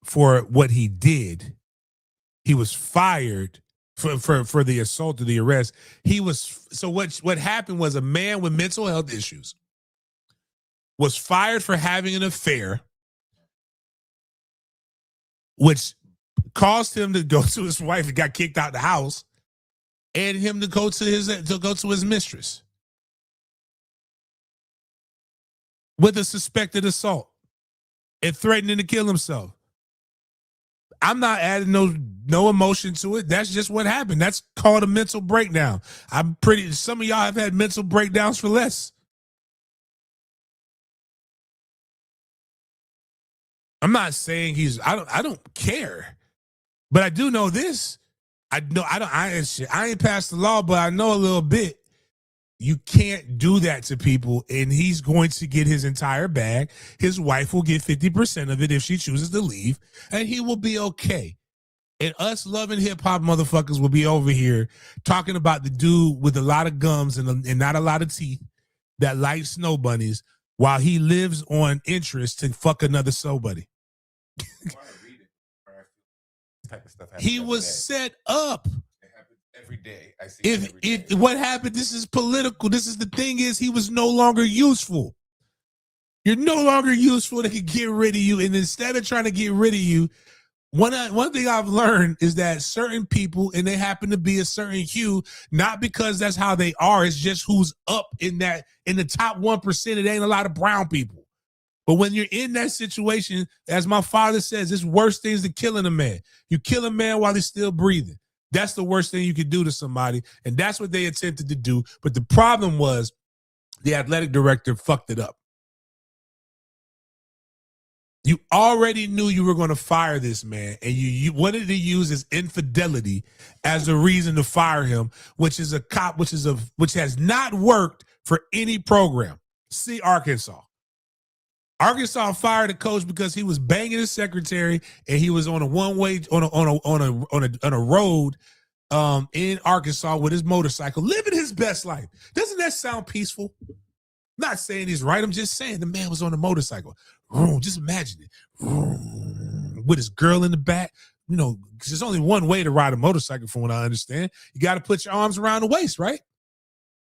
for what he did. He was fired for the assault or the arrest. What happened was a man with mental health issues was fired for having an affair, which caused him to go to his wife and got kicked out the house, and him to go to his mistress with a suspected assault and threatening to kill himself. I'm not adding no emotion to it. That's just what happened. That's called a mental breakdown. Some of y'all have had mental breakdowns for less. I'm not saying I don't care. But I do know this. I ain't passed the law, but I know a little bit. You can't do that to people, and he's going to get his entire bag. His wife will get 50% of it if she chooses to leave, and he will be okay. And us loving hip-hop motherfuckers will be over here talking about the dude with a lot of gums and not a lot of teeth that likes snow bunnies while he lives on interest to fuck another somebody. He was set up. It happens every day. I see If what happened, this is political. This is the thing is he was no longer useful. You're no longer useful. They could get rid of you. And instead of trying to get rid of you, one thing I've learned is that certain people, and they happen to be a certain hue, not because that's how they are, it's just who's up in the top 1%. It ain't a lot of brown people. But when you're in that situation, as my father says, it's worse things than killing a man. You kill a man while he's still breathing. That's the worst thing you could do to somebody. And that's what they attempted to do. But the problem was the athletic director fucked it up. You already knew you were going to fire this man, and you wanted to use his infidelity as a reason to fire him, which has not worked for any program. See Arkansas. Arkansas fired a coach because he was banging his secretary, and he was on a one-way on a road in Arkansas with his motorcycle, living his best life. Doesn't that sound peaceful? I'm not saying he's right. I'm just saying the man was on a motorcycle. Just imagine it. With his girl in the back. You know, because there's only one way to ride a motorcycle, from what I understand. You got to put your arms around the waist, right?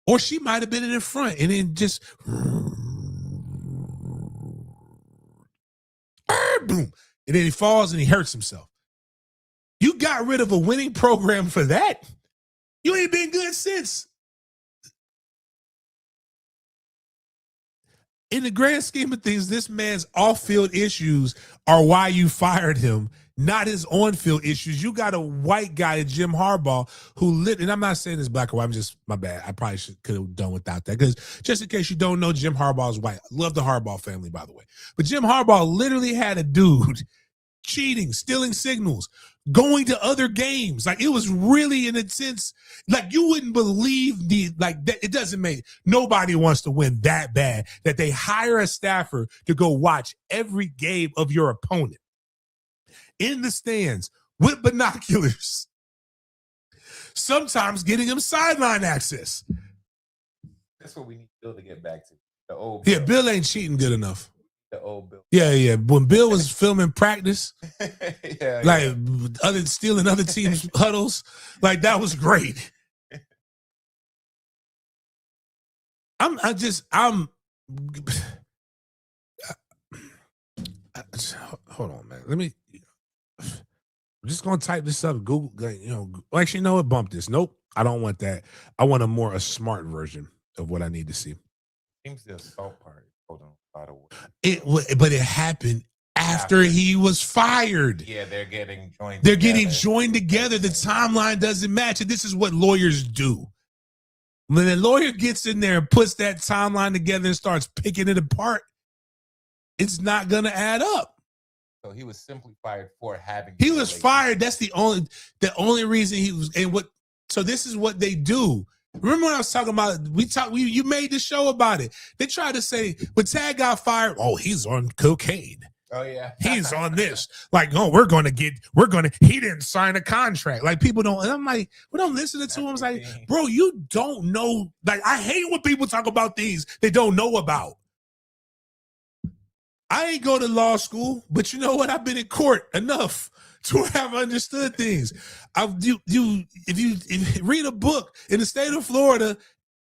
Or she might have been in front and then just boom. and then he falls and he hurts himself. You got rid of a winning program for that. You ain't been good since. In the grand scheme of things, this man's off-field issues are why you fired him, not his on-field issues. You got a white guy, Jim Harbaugh, who and I'm not saying this black or white, I'm just, my bad. I probably could have done without that, because just in case you don't know, Jim Harbaugh is white. I love the Harbaugh family, by the way. But Jim Harbaugh literally had a dude cheating, stealing signals, going to other games. Like, it was really, in a sense, like, you wouldn't believe that. It doesn't make, nobody wants to win that bad that they hire a staffer to go watch every game of your opponent in the stands with binoculars, sometimes getting them sideline access. That's what we need Bill to get back to. The old Bill. Yeah, Bill ain't cheating good enough. The old Bill. Yeah. When Bill was filming practice, yeah. Stealing other teams' huddles, like, that was great. Hold on, man. I'm just gonna type this up. Google, actually, no, it bumped this. Nope, I don't want that. I want a smart version of what I need to see. Seems the assault part. Hold on. But it happened after he was fired. Yeah, they're getting joined. Getting joined together. The timeline doesn't match, and this is what lawyers do. When a lawyer gets in there and puts that timeline together and starts picking it apart, it's not gonna add up. So he was simply fired for having. He was fired. That's the only reason he was. And what? So this is what they do. Remember when I was talking about, you made the show about it. They tried to say, when Tag got fired, oh, he's on cocaine. Oh, yeah. He's on this. Like, oh, he didn't sign a contract. Like, people don't, and I'm like, when I'm listening to him, I was like, bro, you don't know. Like, I hate when people talk about things they don't know about. I ain't go to law school, but you know what? I've been in court enough to have understood things. If you read a book in the state of Florida,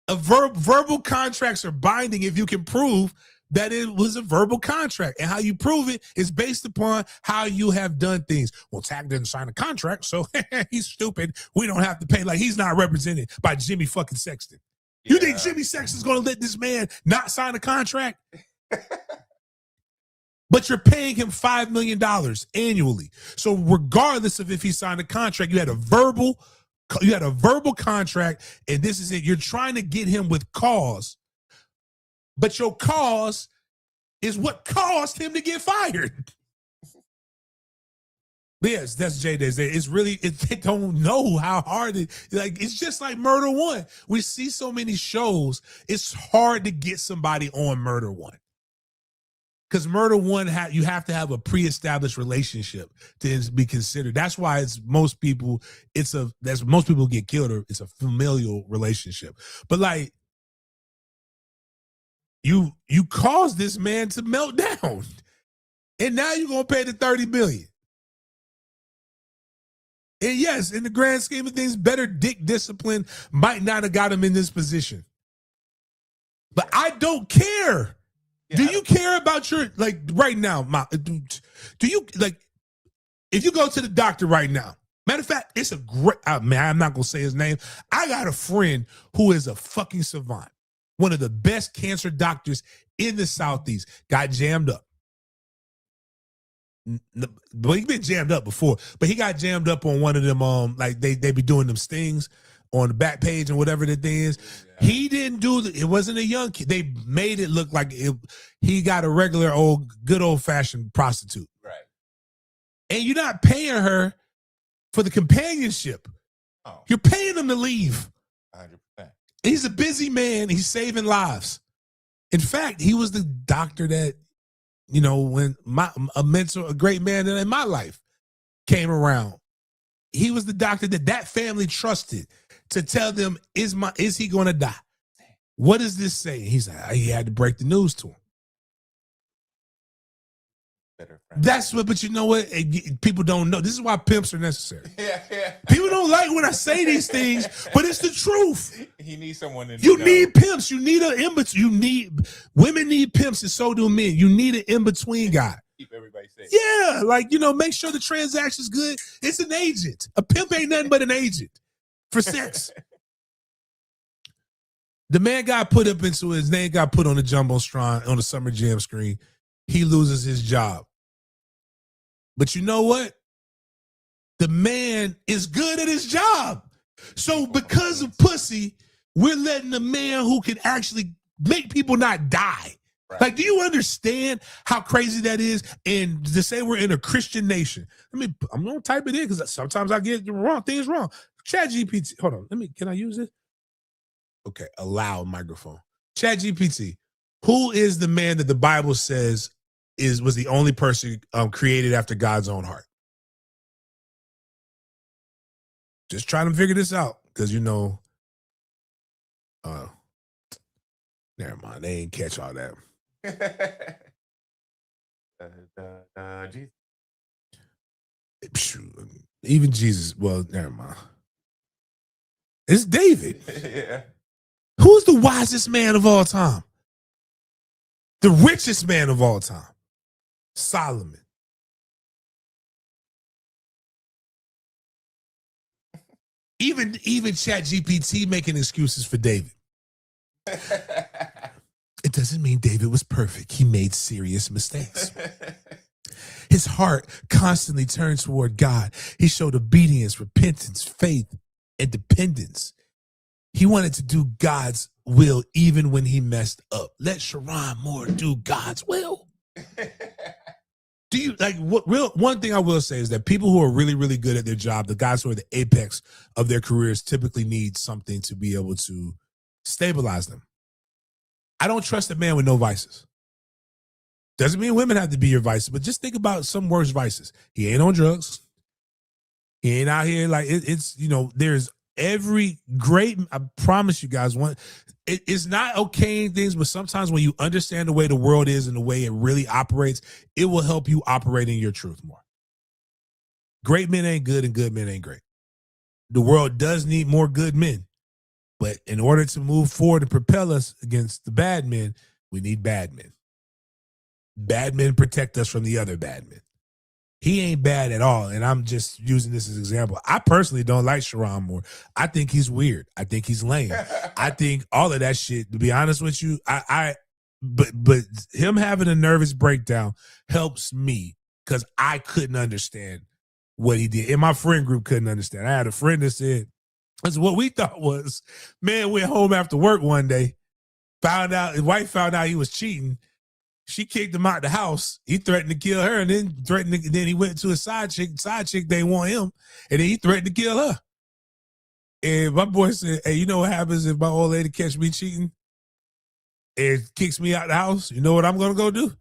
verbal contracts are binding if you can prove that it was a verbal contract. And how you prove it is based upon how you have done things. Well, Tag didn't sign a contract, so he's stupid. We don't have to pay. Like, he's not represented by Jimmy fucking Sexton. Yeah. You think Jimmy Sexton's going to let this man not sign a contract? But you're paying him $5 million annually. So regardless of if he signed a contract, you had a verbal contract, and this is it. You're trying to get him with cause, but your cause is what caused him to get fired. Yes, that's Jay Days. It's really, they don't know how hard it's just like Murder One. We see so many shows, it's hard to get somebody on Murder One. Because Murder One, you have to have a pre-established relationship to be considered. That's why most people get killed, or it's a familial relationship. But like, you caused this man to melt down, and now you're gonna pay the $30 million. And yes, in the grand scheme of things, better dick discipline might not have got him in this position. But I don't care. Yeah, do you care about your, like, right now, do you, like, if you go to the doctor right now, matter of fact, it's a great, man, I'm not going to say his name. I got a friend who is a fucking savant. One of the best cancer doctors in the Southeast. Got jammed up. But he's been jammed up before, but he got jammed up on one of them, like they be doing them stings on the back page and whatever the thing is. Yeah. He didn't do it wasn't a young kid. They made it look like he got a regular good old fashioned prostitute. Right. And you're not paying her for the companionship. Oh. You're paying him to leave. 100%. He's a busy man. He's saving lives. In fact, he was the doctor that, when a great man in my life came around. He was the doctor that family trusted to tell them, is he going to die? What does this say? He's like, he had to break the news to him. That's what, but you know what? People don't know. This is why pimps are necessary. Yeah. People don't like when I say these things, but it's the truth. He needs someone in. You need pimps. You need an in-between. Women need pimps, and so do men. You need an in-between guy. Keep everybody safe. Yeah, like, make sure the transaction's good. It's an agent. A pimp ain't nothing but an agent for sex. The man got put up into his name, got put on the Jumbotron on the Summer Jam screen. He loses his job. But you know what? The man is good at his job. So because of pussy, we're letting the man who can actually make people not die. Right. Like, do you understand how crazy that is? And to say we're in a Christian nation. I'm going to type it in because sometimes I get things wrong. ChatGPT. Hold on. Can I use it? Okay. Allow microphone. ChatGPT. Who is the man that the Bible says was the only person created after God's own heart? Just trying to figure this out because never mind. They ain't catch all that. Even Jesus. Well, never mind. It's David. Yeah. Who's the wisest man of all time? The richest man of all time? Solomon. Even ChatGPT making excuses for David. It doesn't mean David was perfect. He made serious mistakes. His heart constantly turned toward God. He showed obedience, repentance, faith, and dependence. He wanted to do God's will even when he messed up. Let Sharon Moore do God's will. Do you one thing I will say is that people who are really, really good at their job, the guys who are the apex of their careers, typically need something to be able to stabilize them. I don't trust a man with no vices. Doesn't mean women have to be your vices, but just think about some worse vices. He ain't on drugs. He ain't out here like there's every great, I promise you guys, it's not okaying things, but sometimes when you understand the way the world is and the way it really operates, it will help you operate in your truth more. Great men ain't good and good men ain't great. The world does need more good men, but in order to move forward and propel us against the bad men, we need bad men. Bad men protect us from the other bad men. He ain't bad at all, and I'm just using this as an example. I personally don't like Sharon Moore. I think he's weird. I think he's lame. I think all of that shit, to be honest with you, but him having a nervous breakdown helps me because I couldn't understand what he did. And my friend group couldn't understand. I had a friend that said, that's what we thought was, man went home after work one day, his wife found out he was cheating. She kicked him out the house. He threatened to kill her, and then he went to a side chick. Side chick, they want him, and then he threatened to kill her. And my boy said, "Hey, you know what happens if my old lady catch me cheating and kicks me out the house? You know what I'm gonna go do?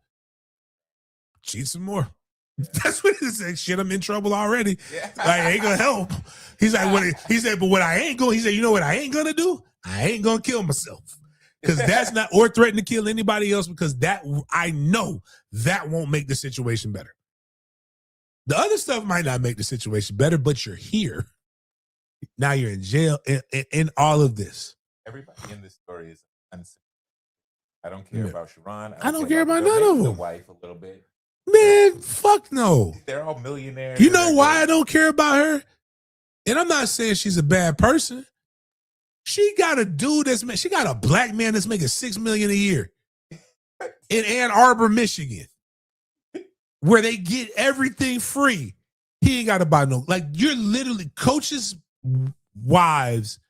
Cheat some more." That's what he said. Shit, I'm in trouble already. Yeah. Like, ain't gonna help. He's like, he said, but what I ain't going. He said, you know what I ain't gonna do? I ain't gonna kill myself. Because that's not, or threaten to kill anybody else, because that, I know that won't make the situation better. The other stuff might not make the situation better, but you're here. Now you're in jail in all of this. Everybody in this story is unsafe. I don't care about Sharon. I don't care about none of them. The wife a little bit. Man, fuck no. They're all millionaires. You know why I don't care about her? And I'm not saying she's a bad person. She got a dude she got a black man that's making $6 million a year in Ann Arbor, Michigan, where they get everything free. He ain't got to buy no, like, you're literally, coaches' wives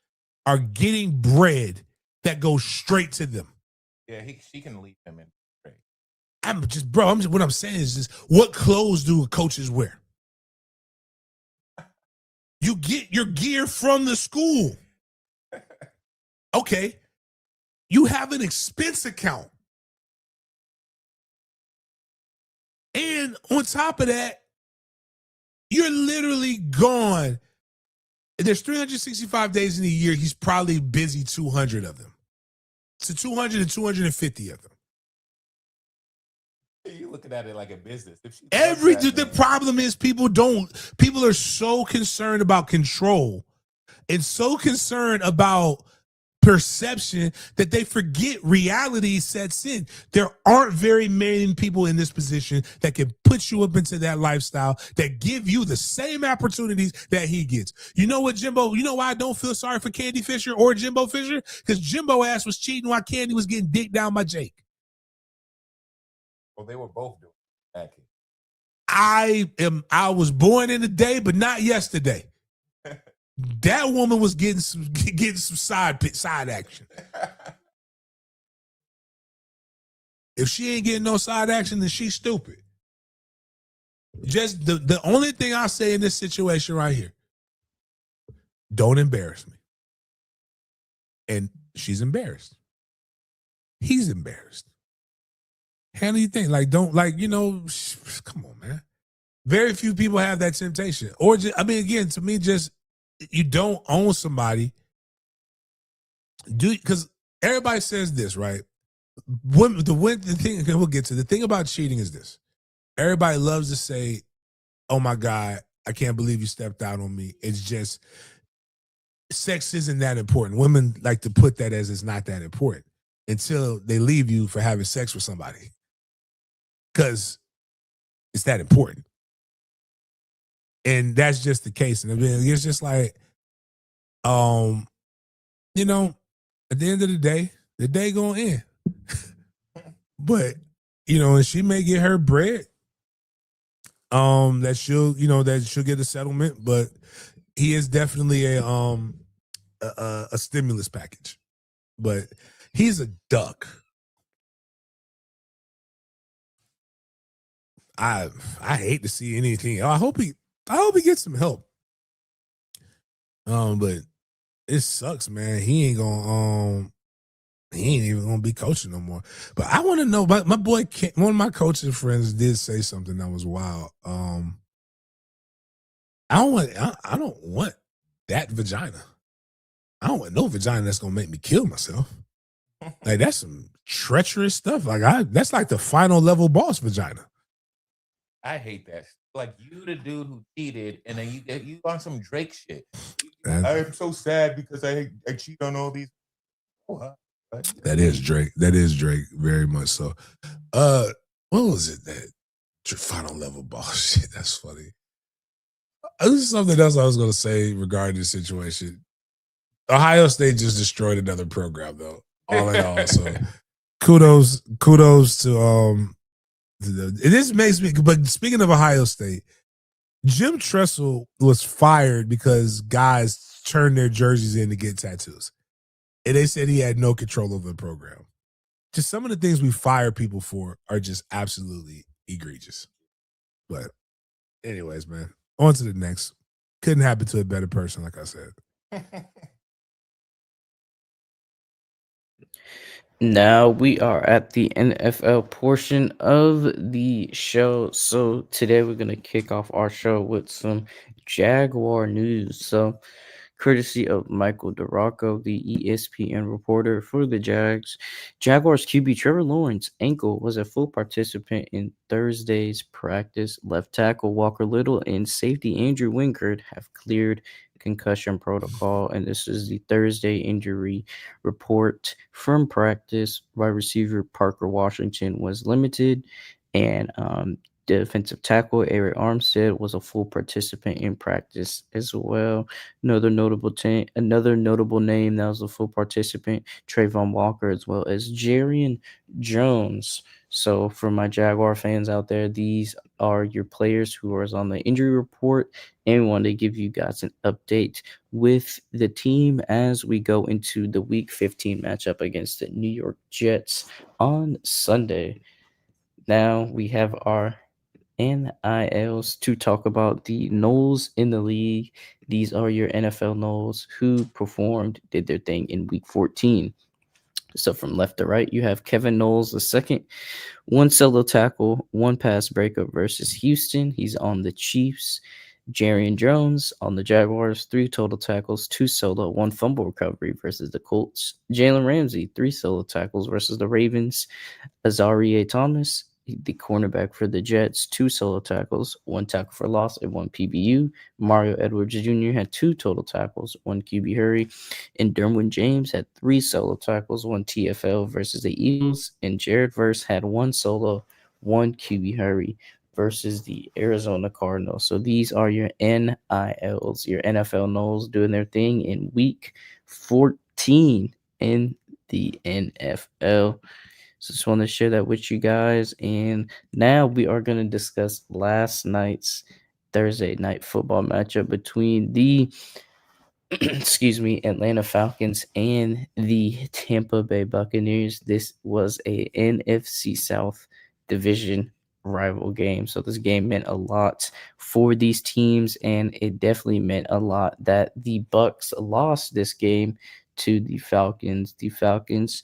are getting bread that goes straight to them. Yeah, she can leave him in. What I'm saying is just, what clothes do coaches wear? You get your gear from the school. Okay, you have an expense account. And on top of that, you're literally gone. There's 365 days in a year. He's probably busy 200 of them. So 200 and 250 of them. You're looking at it like a business. The problem is people are so concerned about control and so concerned about perception that they forget reality sets in. There aren't very many people in this position that can put you up into that lifestyle that give you the same opportunities that he gets. You know what, Jimbo? You know why I don't feel sorry for Candy Fisher or Jimbo Fisher? Because Jimbo ass was cheating while Candy was getting dicked down by Jake. Well, they were both doing that. I was born in the day, but not yesterday. That woman was getting some side action. If she ain't getting no side action, then she's stupid. Just the only thing I say in this situation right here, don't embarrass me. And she's embarrassed. He's embarrassed. How do you think? Like, don't, like, you know, come on, man. Very few people have that temptation. Or, just, I mean, again, to me, just, you don't own somebody. Because everybody says this, right? The thing, okay, we'll get to the thing about cheating is this. Everybody loves to say, oh my God, I can't believe you stepped out on me. It's just, sex isn't that important. Women like to put that as it's not that important until they leave you for having sex with somebody. Because it's that important. And that's just the case. And I mean, it's just like, you know, at the end of the day gonna end. But, you know, and she may get her bread. That she'll get a settlement, but he is definitely a stimulus package. But he's a duck. I hate to see anything. I hope he gets some help. But it sucks, man. He ain't even gonna be coaching no more. But I want to know. But my boy, one of my coaching friends did say something that was wild. I don't want that vagina. I don't want no vagina that's gonna make me kill myself. Like, that's some treacherous stuff. Like, that's like the final level boss vagina. I hate that. Like, you the dude who cheated, and then you on some Drake shit. I'm so sad because I cheat on all these. That is Drake. That is Drake. Very much so. What was it that final level boss shit? That's funny. This is something else I was going to say regarding the situation. Ohio State just destroyed another program, though. All in all, so kudos to this makes me. But speaking of Ohio State, Jim Tressel was fired because guys turned their jerseys in to get tattoos, and they said he had no control over the program. Just some of the things we fire people for are just absolutely egregious. But anyways, man, on to the next. Couldn't happen to a better person, like I said. Now we are at the NFL portion of the show. So today we're going to kick off our show with some Jaguar news. So, courtesy of Michael DeRocco, the ESPN reporter for the Jags. Jaguars QB Trevor Lawrence ankle was a full participant in Thursday's practice. Left tackle Walker Little and safety Andrew Wingard have cleared concussion protocol, and this is the Thursday injury report from practice. Wide receiver Parker Washington was limited, and defensive tackle Eric Armstead was a full participant in practice as well. Another notable name that was a full participant, Trayvon Walker, as well as Jarian Jones. So for my Jaguar fans out there, these are your players who are on the injury report, and we want to give you guys an update with the team as we go into the Week 15 matchup against the New York Jets on Sunday. Now we have our NILs to talk about the Knowles in the league. These are your NFL Knowles who did their thing in Week 14. So from left to right, you have Kevin Knowles the second, one solo tackle, one pass breakup versus Houston. He's on the Chiefs. Jarian Jones on the Jaguars, 3 total tackles, 2 solo, 1 fumble recovery versus the Colts. Jalen Ramsey, 3 solo tackles versus the Ravens. Azarie Thomas, the cornerback for the Jets, 2 solo tackles, 1 tackle for loss, and 1 PBU. Mario Edwards Jr. had 2 total tackles, 1 QB hurry, and Derwin James had 3 solo tackles, 1 TFL versus the Eagles, and Jared Verse had 1 solo, 1 QB hurry versus the Arizona Cardinals. So these are your NILs, your NFL Knowles doing their thing in week 14 in the NFL. So just want to share that with you guys. And now we are going to discuss last night's Thursday night football matchup between the excuse me, Atlanta Falcons and the Tampa Bay Buccaneers. This was a NFC South division rival game. So this game meant a lot for these teams, and it definitely meant a lot that the Bucks lost this game to the Falcons. The Falcons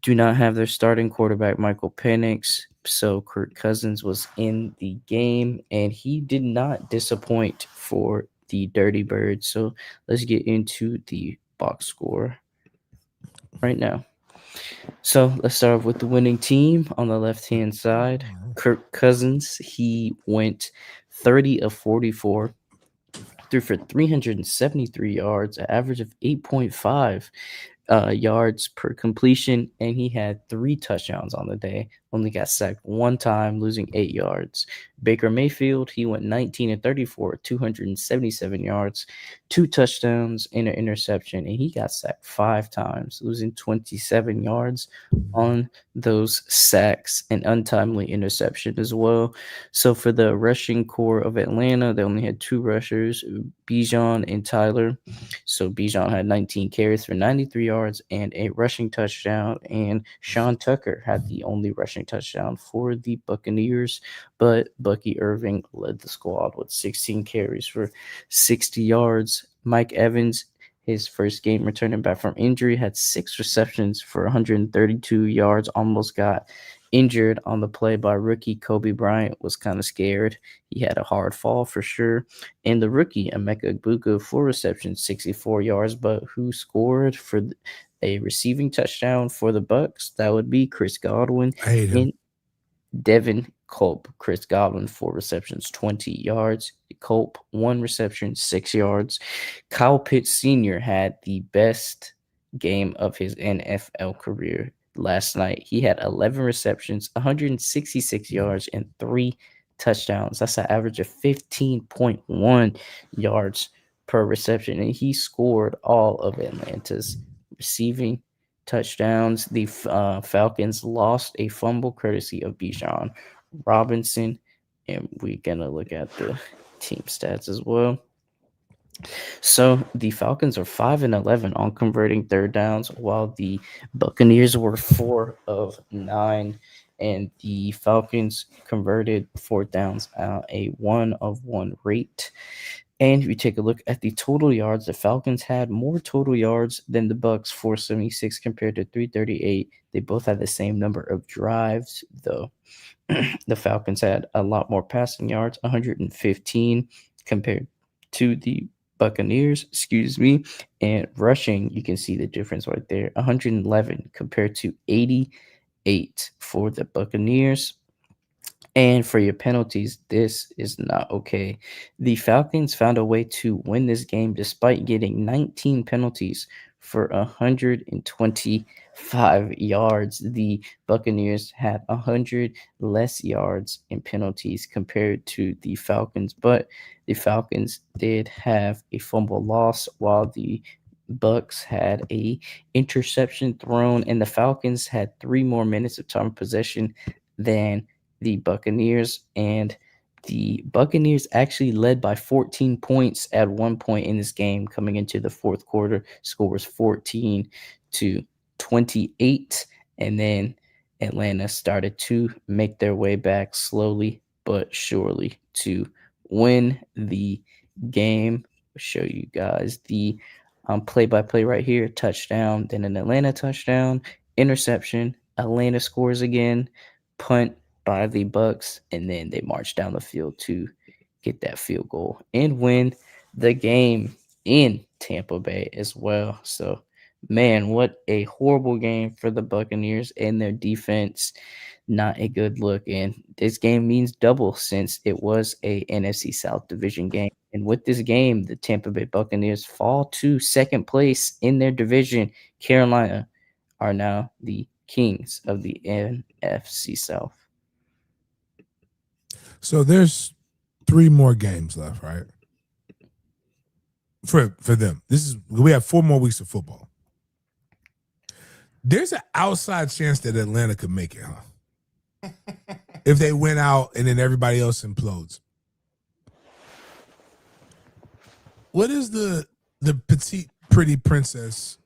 do not have their starting quarterback, Michael Penix. So Kirk Cousins was in the game, and he did not disappoint for the Dirty Birds. So let's get into the box score right now. So let's start off with the winning team on the left-hand side. Kirk Cousins, he went 30 of 44, threw for 373 yards, an average of 8.5 yards per completion, and he had 3 touchdowns on the day. Only got sacked 1 time, losing 8 yards. Baker Mayfield, he went 19 and 34, 277 yards, 2 touchdowns, and an interception, and he got sacked 5 times, losing 27 yards on those sacks and untimely interception as well. So for the rushing core of Atlanta, they only had 2 rushers, Bijan and Tyler. So Bijan had 19 carries for 93 yards and a rushing touchdown, and Sean Tucker had the only rushing touchdown for the Buccaneers, but Bucky Irving led the squad with 16 carries for 60 yards. Mike Evans, his first game returning back from injury, had 6 receptions for 132 yards, almost got injured on the play by rookie Kobe Bryant, was kind of scared. He had a hard fall for sure. And the rookie Emeka Egbuka, 4 receptions, 64 yards, but who scored for a receiving touchdown for the Bucks? That would be Chris Godwin. I hate him. And Devin Culp, Chris Godwin, 4 receptions, 20 yards. Culp, 1 reception, 6 yards. Kyle Pitts Sr. had the best game of his NFL career last night. He had 11 receptions, 166 yards, and 3 touchdowns. That's an average of 15.1 yards per reception. And he scored all of Atlanta's receiving touchdowns. The Falcons lost a fumble courtesy of Bijan Robinson. And we're going to look at the team stats as well. So the Falcons are 5 and 11 on converting third downs, while the Buccaneers were 4 of 9, and the Falcons converted fourth downs at a 1 of 1 rate. And if you take a look at the total yards, the Falcons had more total yards than the Bucks, 476 compared to 338. They both had the same number of drives, though. The Falcons had a lot more passing yards, 115 compared to the Buccaneers, and rushing, you can see the difference right there, 111 compared to 88 for the Buccaneers. And for your penalties, this is not okay. The Falcons found a way to win this game despite getting 19 penalties for 125 yards. The Buccaneers had 100 less yards in penalties compared to the Falcons, but the Falcons did have a fumble loss while the Bucks had a interception thrown, and the Falcons had 3 more minutes of time possession than the Buccaneers, and the Buccaneers actually led by 14 points at one point in this game. Coming into the fourth quarter, score was 14-28, and then Atlanta started to make their way back slowly but surely to win the game. I'll show you guys the play-by-play right here. Touchdown, then an Atlanta touchdown, interception, Atlanta scores again, punt by the Bucks, and then they march down the field to get that field goal and win the game in Tampa Bay as well. So, man, what a horrible game for the Buccaneers and their defense. not a good look. And this game means double since it was a NFC South division game. And with this game, the Tampa Bay Buccaneers fall to second place in their division. Carolina are now the kings of the NFC South. So there's 3 more games left, right? For them. We have 4 more weeks of football. There's an outside chance that Atlanta could make it, huh? If they went out and then everybody else implodes. What is the petite pretty princess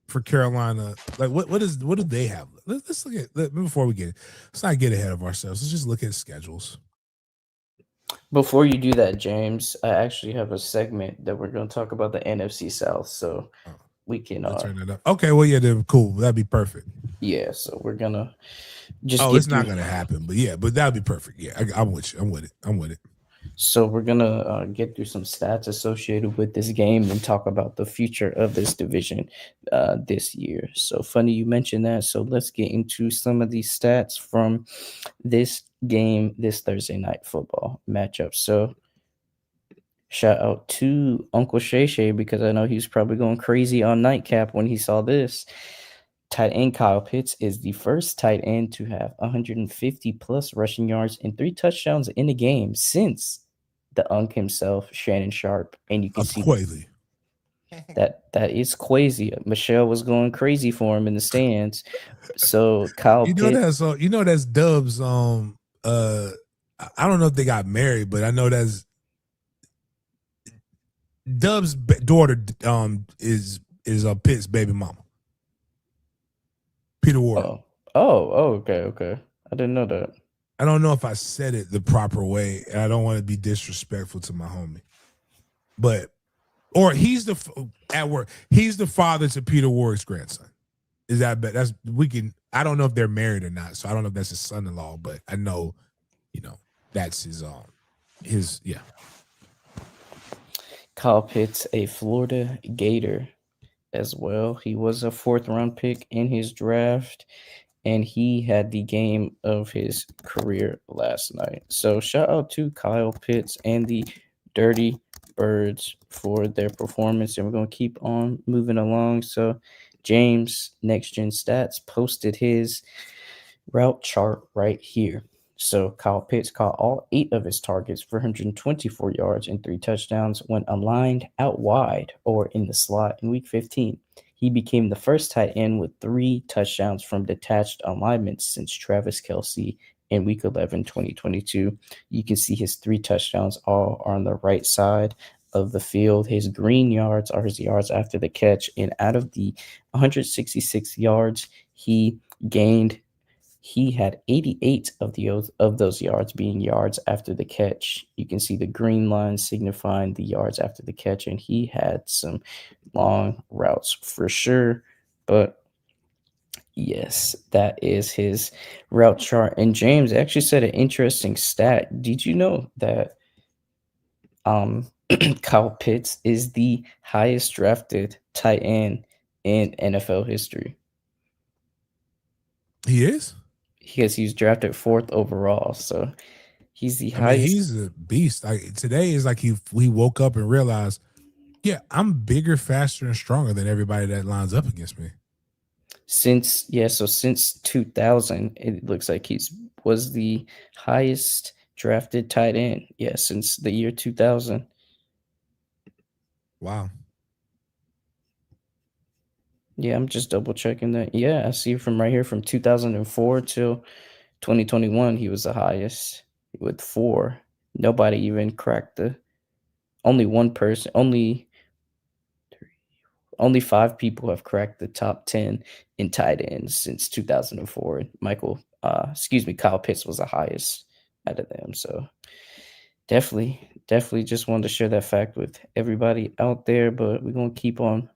for Carolina? Like what do they have? Let's look at before we get it. Let's not get ahead of ourselves. Let's just look at schedules. Before you do that, James, I actually have a segment that we're going to talk about the NFC South. So we can turn that up. Okay, well, yeah, then cool. That'd be perfect. Yeah, so we're gonna just. It's not gonna happen, but that'd be perfect. Yeah, I'm with you. I'm with it. So we're gonna get through some stats associated with this game and talk about the future of this division this year. So funny you mentioned that. So let's get into some of these stats from this game, this Thursday night football matchup. So shout out to Uncle Shay Shay because I know he was probably going crazy on Nightcap when he saw this. Tight end Kyle Pitts is the first tight end to have 150 plus rushing yards and 3 touchdowns in a game since the Unk himself, Shannon Sharp. And you can see that is crazy. Michelle was going crazy for him in the stands. So Kyle Pitts, that's Dubs. I don't know if they got married, but I know that's Dub's daughter. Is Pitt's baby mama. Peter Ward. Okay. I didn't know that. I don't know if I said it the proper way, and I don't want to be disrespectful to my homie. He's the father to Peter Ward's grandson. Is that bad? I don't know if they're married or not, so I don't know if that's his son-in-law, but I know, that's his. Kyle Pitts, a Florida Gator as well. He was a 4th-round pick in his draft, and he had the game of his career last night. So shout out to Kyle Pitts and the Dirty Birds for their performance, and we're going to keep on moving along. So James, Next Gen Stats, posted his route chart right here. So Kyle Pitts caught all 8 of his targets for 124 yards and 3 touchdowns when aligned out wide or in the slot in Week 15. He became the first tight end with 3 touchdowns from detached alignments since Travis Kelce in Week 11, 2022. You can see his 3 touchdowns all are on the right side of the field. His green yards are his yards after the catch, and out of the 166 yards he gained, he had 88 of those yards being yards after the catch. You can see the green line signifying the yards after the catch, and he had some long routes for sure. But yes, that is his route chart. And James actually said an interesting stat. Did you know that Kyle Pitts is the highest drafted tight end in NFL history? He is? Because he was drafted 4th overall. So he's the highest. He's a beast. Today is like he woke up and realized, yeah, I'm bigger, faster, and stronger than everybody that lines up against me. Since 2000, it looks like was the highest drafted tight end. Yeah, since the year 2000. Wow. Yeah, I'm just double checking that. Yeah, I see from right here from 2004 till 2021, he was the highest with 4. Nobody even cracked only 5 people have cracked the top 10 in tight ends since 2004. Kyle Pitts was the highest out of them. So definitely just wanted to share that fact with everybody out there. But we're going to keep on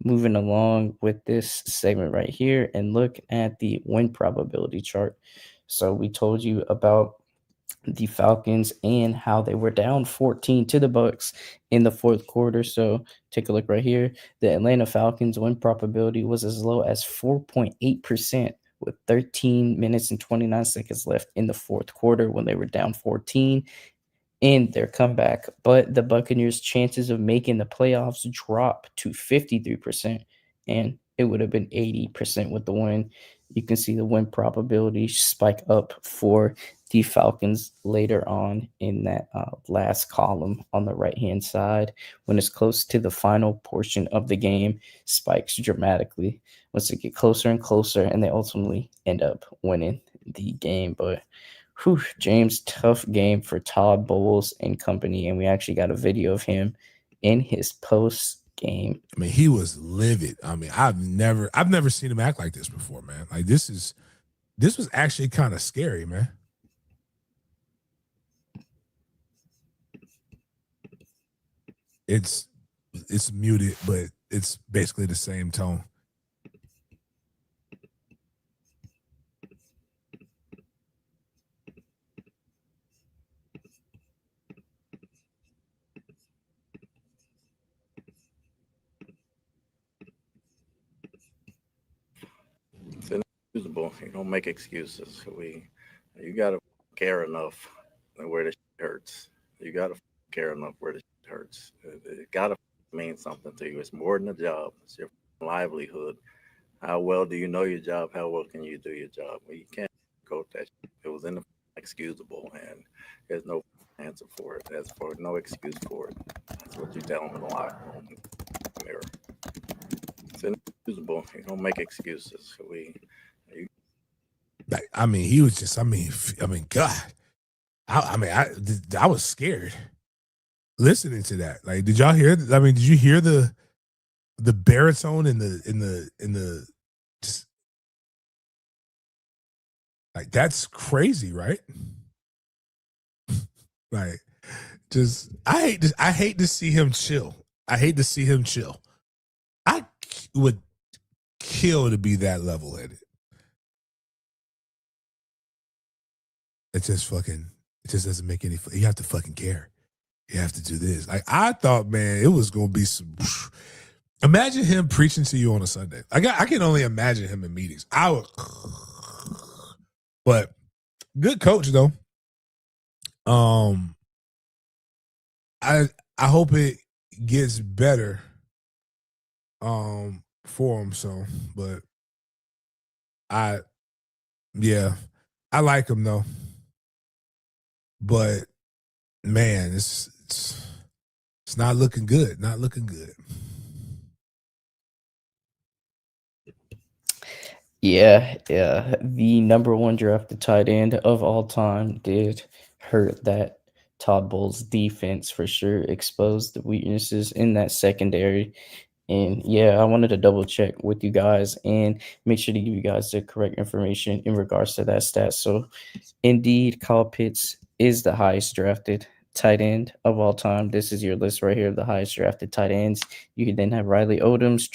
moving along with this segment right here and look at the win probability chart. So we told you about the Falcons and how they were down 14 to the Bucks in the 4th quarter. So take a look right here. The Atlanta Falcons win probability was as low as 4.8%, with 13 minutes and 29 seconds left in the fourth quarter when they were down 14 in their comeback. But the Buccaneers' chances of making the playoffs drop to 53%, and it would have been 80% with the win. You can see the win probability spike up for the Falcons later on in that last column on the right-hand side. When it's close to the final portion of the game, spikes dramatically once they get closer and closer, and they ultimately end up winning the game. But James, tough game for Todd Bowles and company, and we actually got a video of him in his post game. I mean, he was livid. I mean, I've never seen him act like this before, man. Like this was actually kind of scary, man. It's muted, but it's basically the same tone. It's inexcusable. You don't make excuses. You gotta care enough where the shit hurts. You gotta care enough where the shit hurts. It gotta mean something to you. It's more than a job. It's your livelihood. How well do you know your job? How well can you do your job? Well, you can't go with that shit. It was inexcusable, and there's no answer for it. There's no excuse for it. That's what you tell them in the locker room mirror. It's inexcusable. You don't make excuses. I mean, he was just. I mean, God. I was scared listening to that. Like, did y'all hear? I mean, did you hear the baritone in the just, like, that's crazy, right? Like, just I hate to see him chill. I hate to see him chill. I would kill to be that level-headed. It just doesn't make any. You have to fucking care. You have to do this. Like, I thought, man, it was gonna be some. Imagine him preaching to you on a Sunday. I can only imagine him in meetings. I would, but good coach though. I hope it gets better. For him. So, but I like him though. But man, it's not looking good. Not looking good. Yeah. The number one drafted tight end of all time did hurt that Todd Bowles defense for sure. Exposed the weaknesses in that secondary. And yeah, I wanted to double check with you guys and make sure to give you guys the correct information in regards to that stat. So indeed, Kyle Pitts is the highest drafted tight end of all time. This is your list right here of the highest drafted tight ends. You can then have Riley Odoms,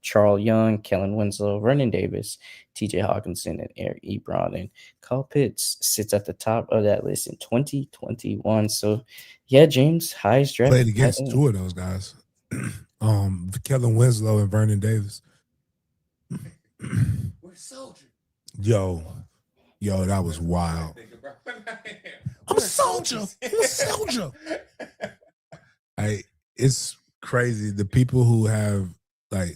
Charles Young, Kellen Winslow, Vernon Davis, TJ Hawkinson, and Eric Ebron. And Kyle Pitts sits at the top of that list in 2021. So yeah, James, highest drafted. Played against two of those guys. Kellen Winslow and Vernon Davis. We're soldiers. Yo, that was wild. I'm a soldier. It's crazy. The people who have I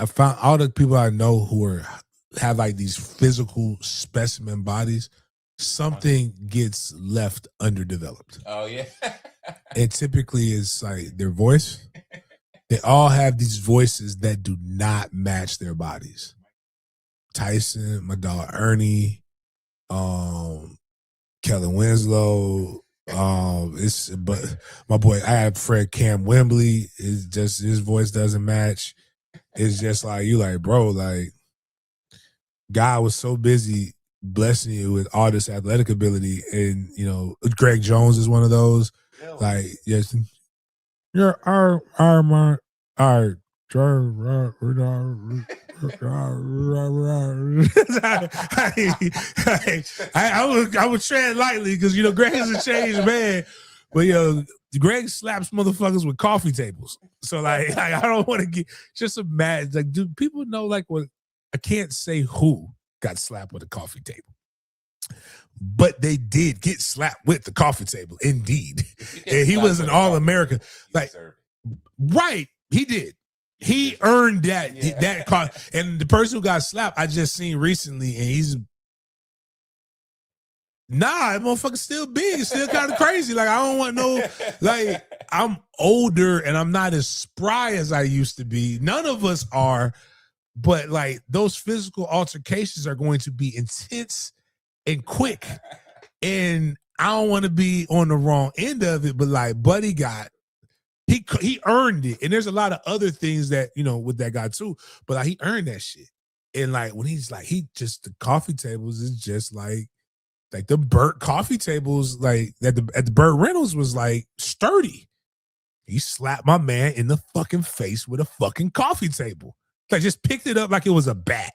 found all the people I know who have like these physical specimen bodies. Something gets left underdeveloped. Oh yeah. And typically it's like their voice. They all have these voices that do not match their bodies. Tyson, my dog Ernie, Kellen Winslow, but my boy, I have Fred Cam Wembley. It's just his voice doesn't match. It's just like you like, bro, like God was so busy blessing you with all this athletic ability, and Greg Jones is one of those. Like, yes, you're our I would tread lightly because Greg is a changed man, but Greg slaps motherfuckers with coffee tables. So like I don't want to get just imagine. Like, do people know like what? I can't say who got slapped with a coffee table, but they did get slapped with the coffee table, indeed. And he was an All-American. Like, right, he did. He earned that that car. And the person who got slapped, I just seen recently, and he's that motherfucker's still big, still kind of crazy. Like, I don't want no, like, I'm older and I'm not as spry as I used to be. None of us are, but like those physical altercations are going to be intense and quick. And I don't want to be on the wrong end of it, but like Buddy he earned it. And there's a lot of other things that, you know, with that guy too, but like he earned that shit. And like when he's like, the coffee tables is just like the Burt coffee tables, like at the Burt Reynolds was like sturdy. He slapped my man in the fucking face with a fucking coffee table. Like just picked it up like it was a bat.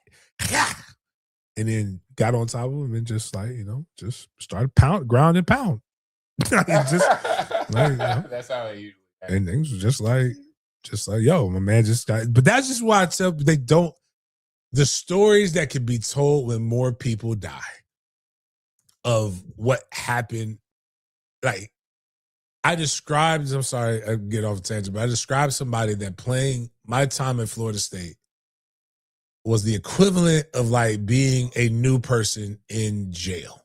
And then got on top of him and just like, you know, just started ground and pound. Just like, you know, that's how it usually happens. And things was just like, yo, my man just got, but that's just why I tell the stories that can be told when more people die of what happened. Like I'm sorry, I get off the tangent, but I described somebody that playing my time at Florida State was the equivalent of like being a new person in jail.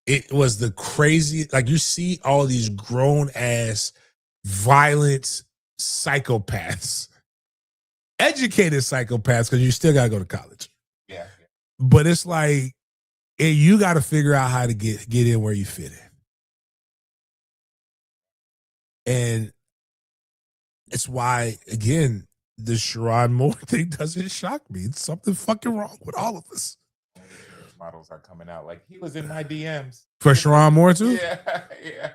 It was the crazy, like you see all these grown ass violent psychopaths, educated psychopaths, because you still gotta go to college. Yeah. But it's like, you got to figure out how to get in where you fit in. And it's why, again, the Sherrod Moore thing doesn't shock me. It's something fucking wrong with all of us. Models are coming out like he was in my DMs. For Sherrod Moore too? Yeah.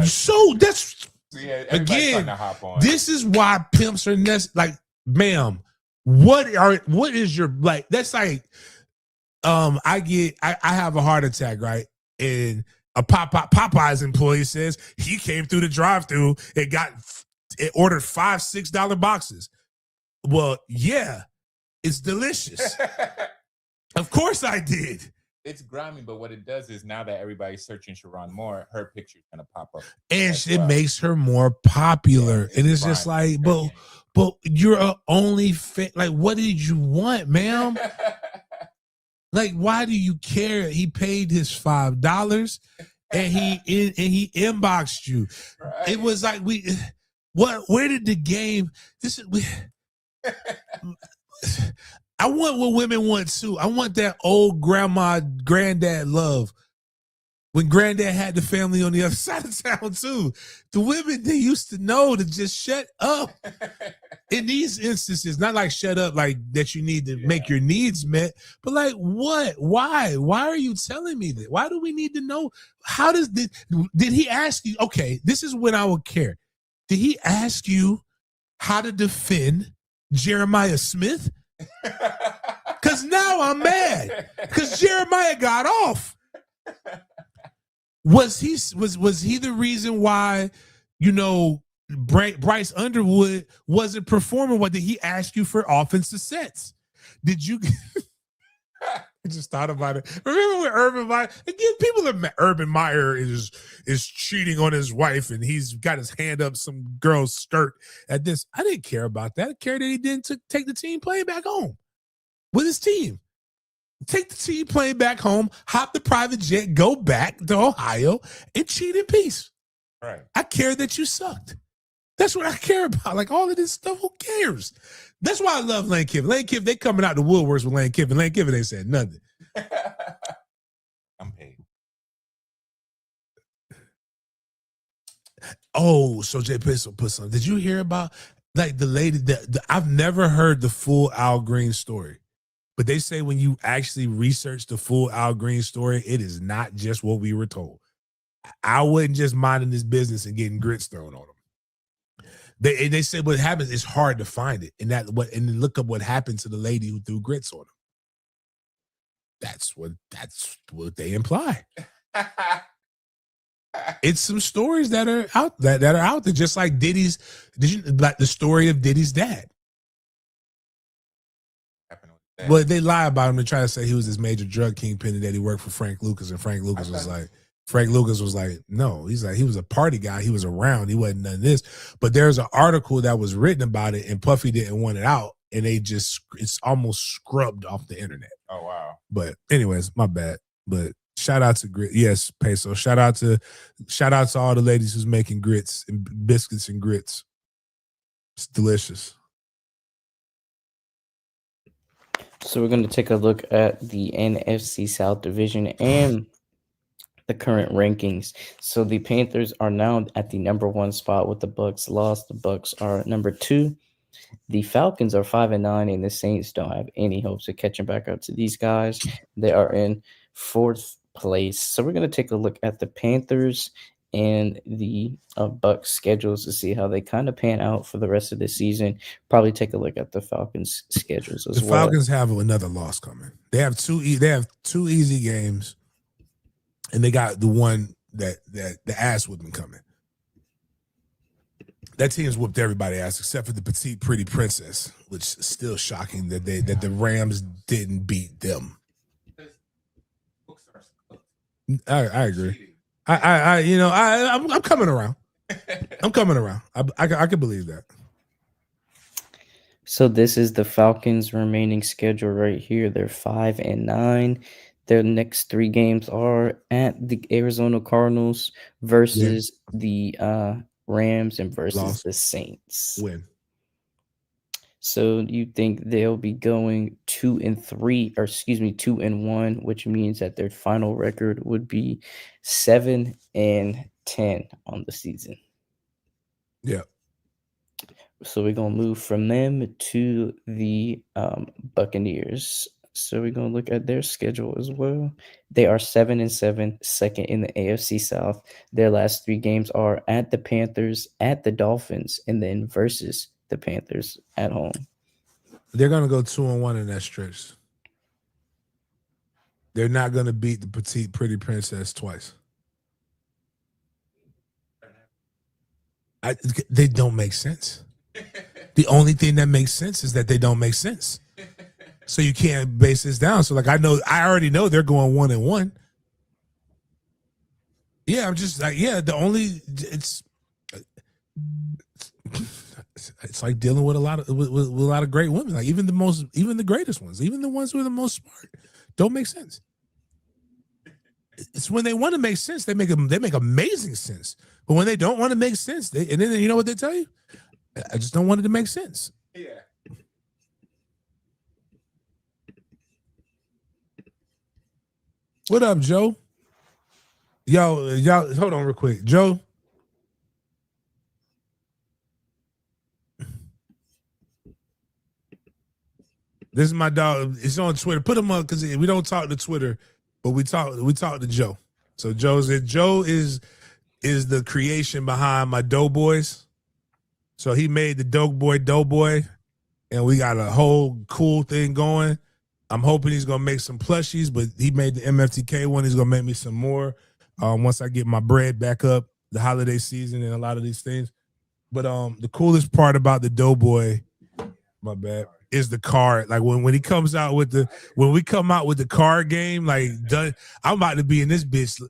So that's, again, to hop on. This is why pimps are like, ma'am, what is your, like, that's like, I have a heart attack, right? And a Popeye's employee says he came through the drive-thru and ordered $5-6 boxes. Well, yeah, it's delicious. Of course I did. It's grimy, but what it does is now that everybody's searching Sherrod Moore, her picture's gonna pop up, and it makes her more popular. Yeah, and it's just like, but you're a only like, what did you want, ma'am? Like, why do you care? He paid his $5 and he inboxed you. Right. It was like, where did the game, I want what women want too. I want that old grandma, granddad love. When granddad had the family on the other side of town too. The women, they used to know to just shut up. In these instances, not like shut up like that you need to make your needs met, but like what? Why? Why are you telling me that? Why do we need to know? How did he ask you? Okay, this is when I would care. Did he ask you how to defend Jeremiah Smith? Because now I'm mad. Because Jeremiah got off. Was he the reason why, you know, Bryce Underwood wasn't performing? What did he ask you for offensive sets? Did you? I just thought about it. Remember when Urban Meyer? Again, people are Urban Meyer is cheating on his wife and he's got his hand up some girl's skirt at this. I didn't care about that. I cared that he didn't take the team playing back home with his team. Take the team plane back home, hop the private jet, go back to Ohio, and cheat in peace. Right. I care that you sucked. That's what I care about. Like, all of this stuff, who cares? That's why I love Lane Kiffin. Lane Kiffin, they coming out the woodworks with Lane Kiffin. Lane Kiffin ain't said nothing. I'm paid. Oh, so Jay Pistol put something. Did you hear about, like, the lady that I've never heard the full Al Green story. But they say when you actually research the full Al Green story, it is not just what we were told. I wasn't just minding his business and getting grits thrown on him. They say what happens, it's hard to find it. And then look up what happened to the lady who threw grits on him. That's what they imply. It's some stories that are out that are out there, just like Diddy's. Did you like the story of Diddy's dad? Well, they lie about him and try to say he was this major drug kingpin and that he worked for Frank Lucas, and Frank Lucas was like, no, he's like, he was a party guy. He was around. He wasn't none of this. But there's an article that was written about it, and Puffy didn't want it out, and it's almost scrubbed off the internet. Oh wow. But anyways, my bad. But shout out to Grit. Yes, Peso. Shout out to all the ladies who's making grits and biscuits and grits. It's delicious. So we're going to take a look at the NFC South Division and the current rankings. So the Panthers are now at the number 1 spot with the Bucks lost. The Bucks are number 2. The Falcons are 5-9, and the Saints don't have any hopes of catching back up to these guys. They are in 4th place. So we're going to take a look at the Panthers and the Bucks schedules to see how they kind of pan out for the rest of the season. Probably take a look at the Falcons schedules as well. The Falcons have another loss coming. They have two easy games, and they got the one that the ass whooping coming. That team's whooped everybody ass except for the petite pretty princess, which is still shocking that the Rams didn't beat them. I agree. I'm coming around. I'm coming around. I can believe that. So this is the Falcons' remaining schedule right here. They're 5-9. Their next 3 games are at the Arizona Cardinals versus the Rams and versus the Saints. Win. So you think they'll be going 2-1, which means that their final record would be 7-10 on the season. Yeah. So we're gonna move from them to the Buccaneers. So we're gonna look at their schedule as well. They are 7-7, second in the AFC South. Their last 3 games are at the Panthers, at the Dolphins, and then versus the Panthers at home. They're gonna go 2-1 in that stretch. They're not gonna beat the petite pretty princess twice. They don't make sense. The only thing that makes sense is that they don't make sense. So you can't base this down. So I already know they're going 1-1. Yeah, I'm just like, it's like dealing with a lot of great women. Like even the greatest ones, even the ones who are the most smart, don't make sense. It's when they want to make sense, they make amazing sense. But when they don't want to make sense, and then you know what they tell you? I just don't want it to make sense. Yeah. What up, Joe? Y'all, hold on real quick. Joe. This is my dog. It's on Twitter. Put him up because we don't talk to Twitter, but we talk to Joe. So Joe is the creation behind my Doughboys. So he made the Doughboy, and we got a whole cool thing going. I'm hoping he's gonna make some plushies, but he made the MFTK one. He's gonna make me some more once I get my bread back up, the holiday season, and a lot of these things. But the coolest part about the Doughboy, my bad, is the card. Like when he comes out with when we come out with the card game, like done, I'm about to be in this bitch.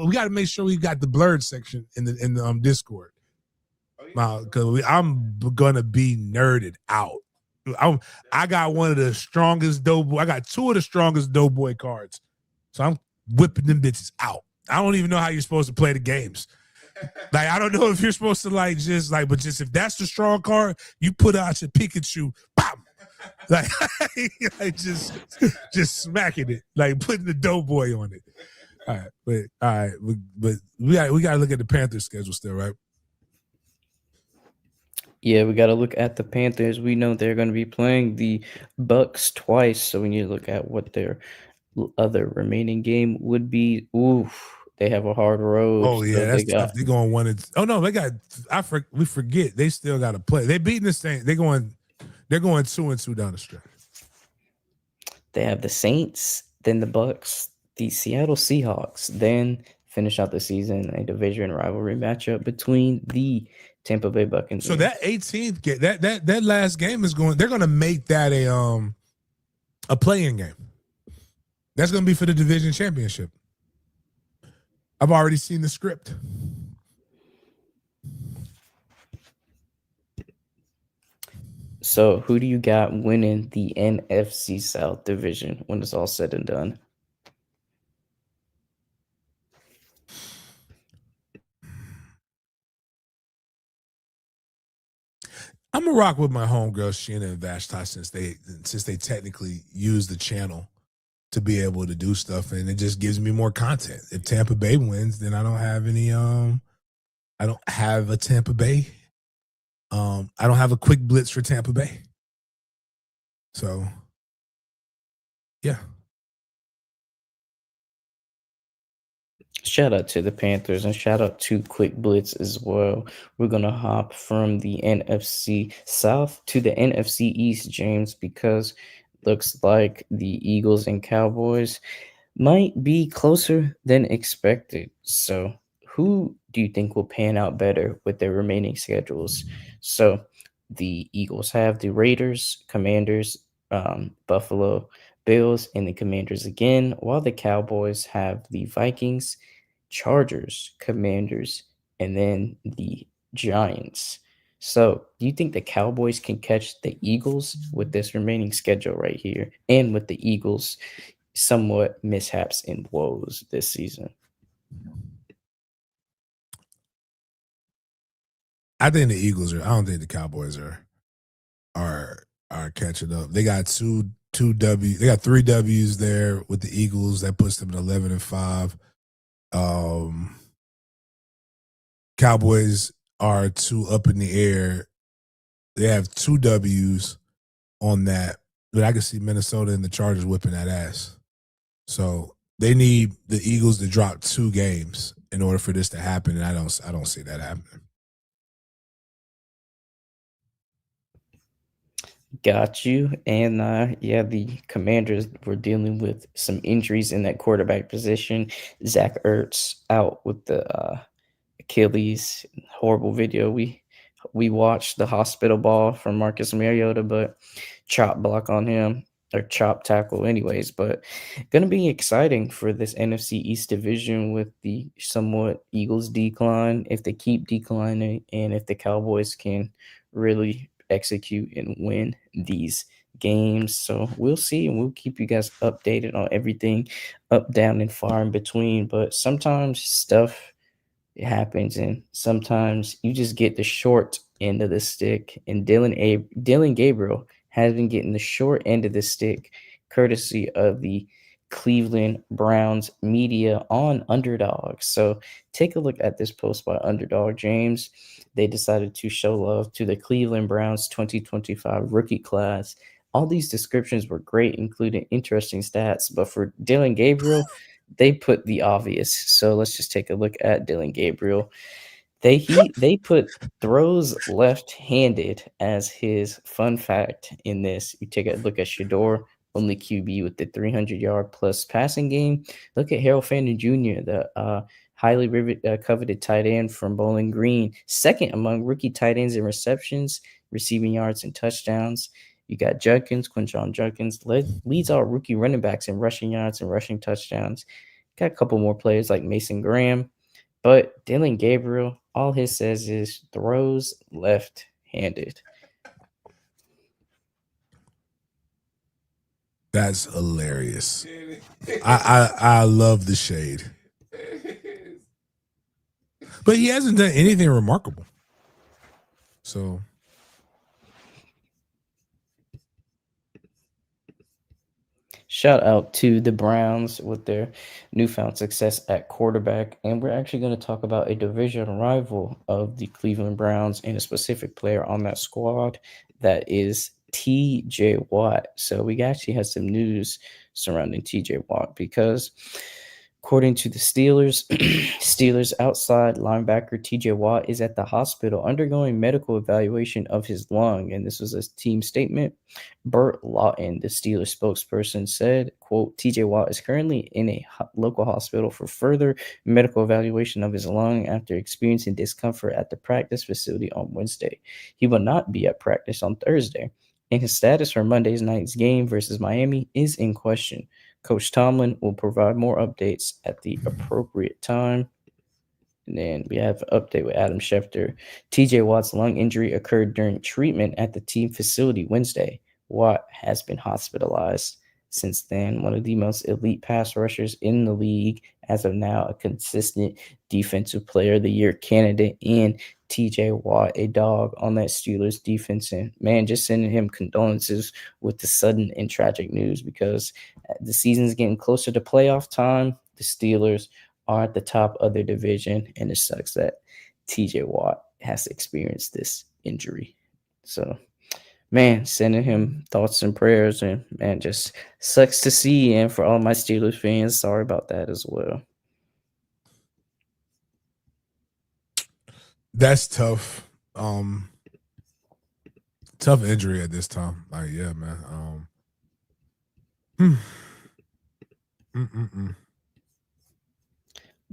We got to make sure we got the blurred section in the Discord. Because I'm gonna be nerded out. I got one of the strongest Doughboy. I got 2 of the strongest Doughboy cards, so I'm whipping them bitches out. I don't even know how you're supposed to play the games. Like I don't know if you're supposed to but just if that's the strong card, you put out your Pikachu, bam, like just smacking it, like putting the Doughboy on it. All right, but we got to look at the Panthers schedule still, right? Yeah, we got to look at the Panthers. We know they're going to be playing the Bucks twice, so we need to look at what their other remaining game would be. Oof, they have a hard road. Oh yeah, that's tough. They're going 1. They got. We forget they still got to play. They beating the Saints. They're going 2-2 down the stretch. They have the Saints, then the Bucks, the Seattle Seahawks, then finish out the season, a division rivalry matchup between the Tampa Bay Buccaneers. So that 18th game, that last game is going. They're going to make that a play-in game. That's going to be for the division championship. I've already seen the script. So who do you got winning the NFC South division when it's all said and done? I'm gonna rock with my homegirls Sheena and Vashti since they technically use the channel to be able to do stuff, and it just gives me more content. If Tampa Bay wins, then I don't have any I don't have a Tampa Bay. I don't have a quick blitz for Tampa Bay. So yeah. Shout out to the Panthers and shout out to Quick Blitz as well. We're going to hop from the NFC South to the NFC East, James, because looks like the Eagles and Cowboys might be closer than expected. So, who do you think will pan out better with their remaining schedules? So, the Eagles have the Raiders, Commanders, Buffalo Bills, and the Commanders again, while the Cowboys have the Vikings, Chargers, Commanders, and then the Giants. So, do you think the Cowboys can catch the Eagles with this remaining schedule right here and with the Eagles' somewhat mishaps and woes this season? I think the Eagles are. I don't think the Cowboys are catching up. They got two W. They got 3 W's there with the Eagles. That puts them at 11-5. Cowboys are 2 up in the air. They have 2 W's on that, but I can see Minnesota and the Chargers whipping that ass. So they need the Eagles to drop 2 games in order for this to happen, and I don't see that happening. Got you. And yeah, the Commanders were dealing with some injuries in that quarterback position. Zach Ertz out with the Achilles. Horrible video. We watched the hospital ball from Marcus Mariota, but chop block on him or chop tackle anyways. But gonna be exciting for this NFC East division with the somewhat Eagles decline if they keep declining and if the Cowboys can really execute and win these games. So we'll see, and we'll keep you guys updated on everything up, down, and far in between. But sometimes stuff it happens, and sometimes you just get the short end of the stick. And Dylan Gabriel has been getting the short end of the stick, courtesy of the Cleveland Browns media on Underdog. So take a look at this post by Underdog, James. They decided to show love to the Cleveland Browns 2025 rookie class. All these descriptions were great, including interesting stats, but for Dylan Gabriel, they put the obvious. So let's just take a look at Dylan Gabriel. They put throws left-handed as his fun fact in this. You take a look at Shador, only QB with the 300-yard plus passing game. Look at Harold Fannin Jr., the highly coveted tight end from Bowling Green, second among rookie tight ends in receptions, receiving yards, and touchdowns. You got Quinshon Judkins leads all rookie running backs in rushing yards and rushing touchdowns. Got a couple more players like Mason Graham. But Dylan Gabriel, all he says is throws left-handed. That's hilarious. I love the shade. But he hasn't done anything remarkable. So shout out to the Browns with their newfound success at quarterback. And we're actually going to talk about a division rival of the Cleveland Browns and a specific player on that squad that is TJ Watt. So we actually had some news surrounding TJ Watt because According to the Steelers, Steelers outside linebacker TJ Watt is at the hospital undergoing medical evaluation of his lung, and this was a team statement. Burt Lawton, the Steelers spokesperson, said, quote, TJ Watt is currently in a local hospital for further medical evaluation of his lung after experiencing discomfort at the practice facility on Wednesday. He will not be at practice on Thursday, and his status for Monday's night's game versus Miami is in question. Coach Tomlin will provide more updates at the appropriate time. And then we have an update with Adam Schefter. TJ Watt's lung injury occurred during treatment at the team facility Wednesday. Watt has been hospitalized since then. One of the most elite pass rushers in the league as of now, a consistent defensive player of the year candidate, and TJ Watt, a dog on that Steelers defense. And man, just sending him condolences with the sudden and tragic news, because the season's getting closer to playoff time. The Steelers are at the top of their division, and it sucks that TJ Watt has experienced this injury. So, man, sending him thoughts and prayers, and man, just sucks to see. And for all my Steelers fans, sorry about that as well. That's tough. Tough injury at this time. Like, yeah, man.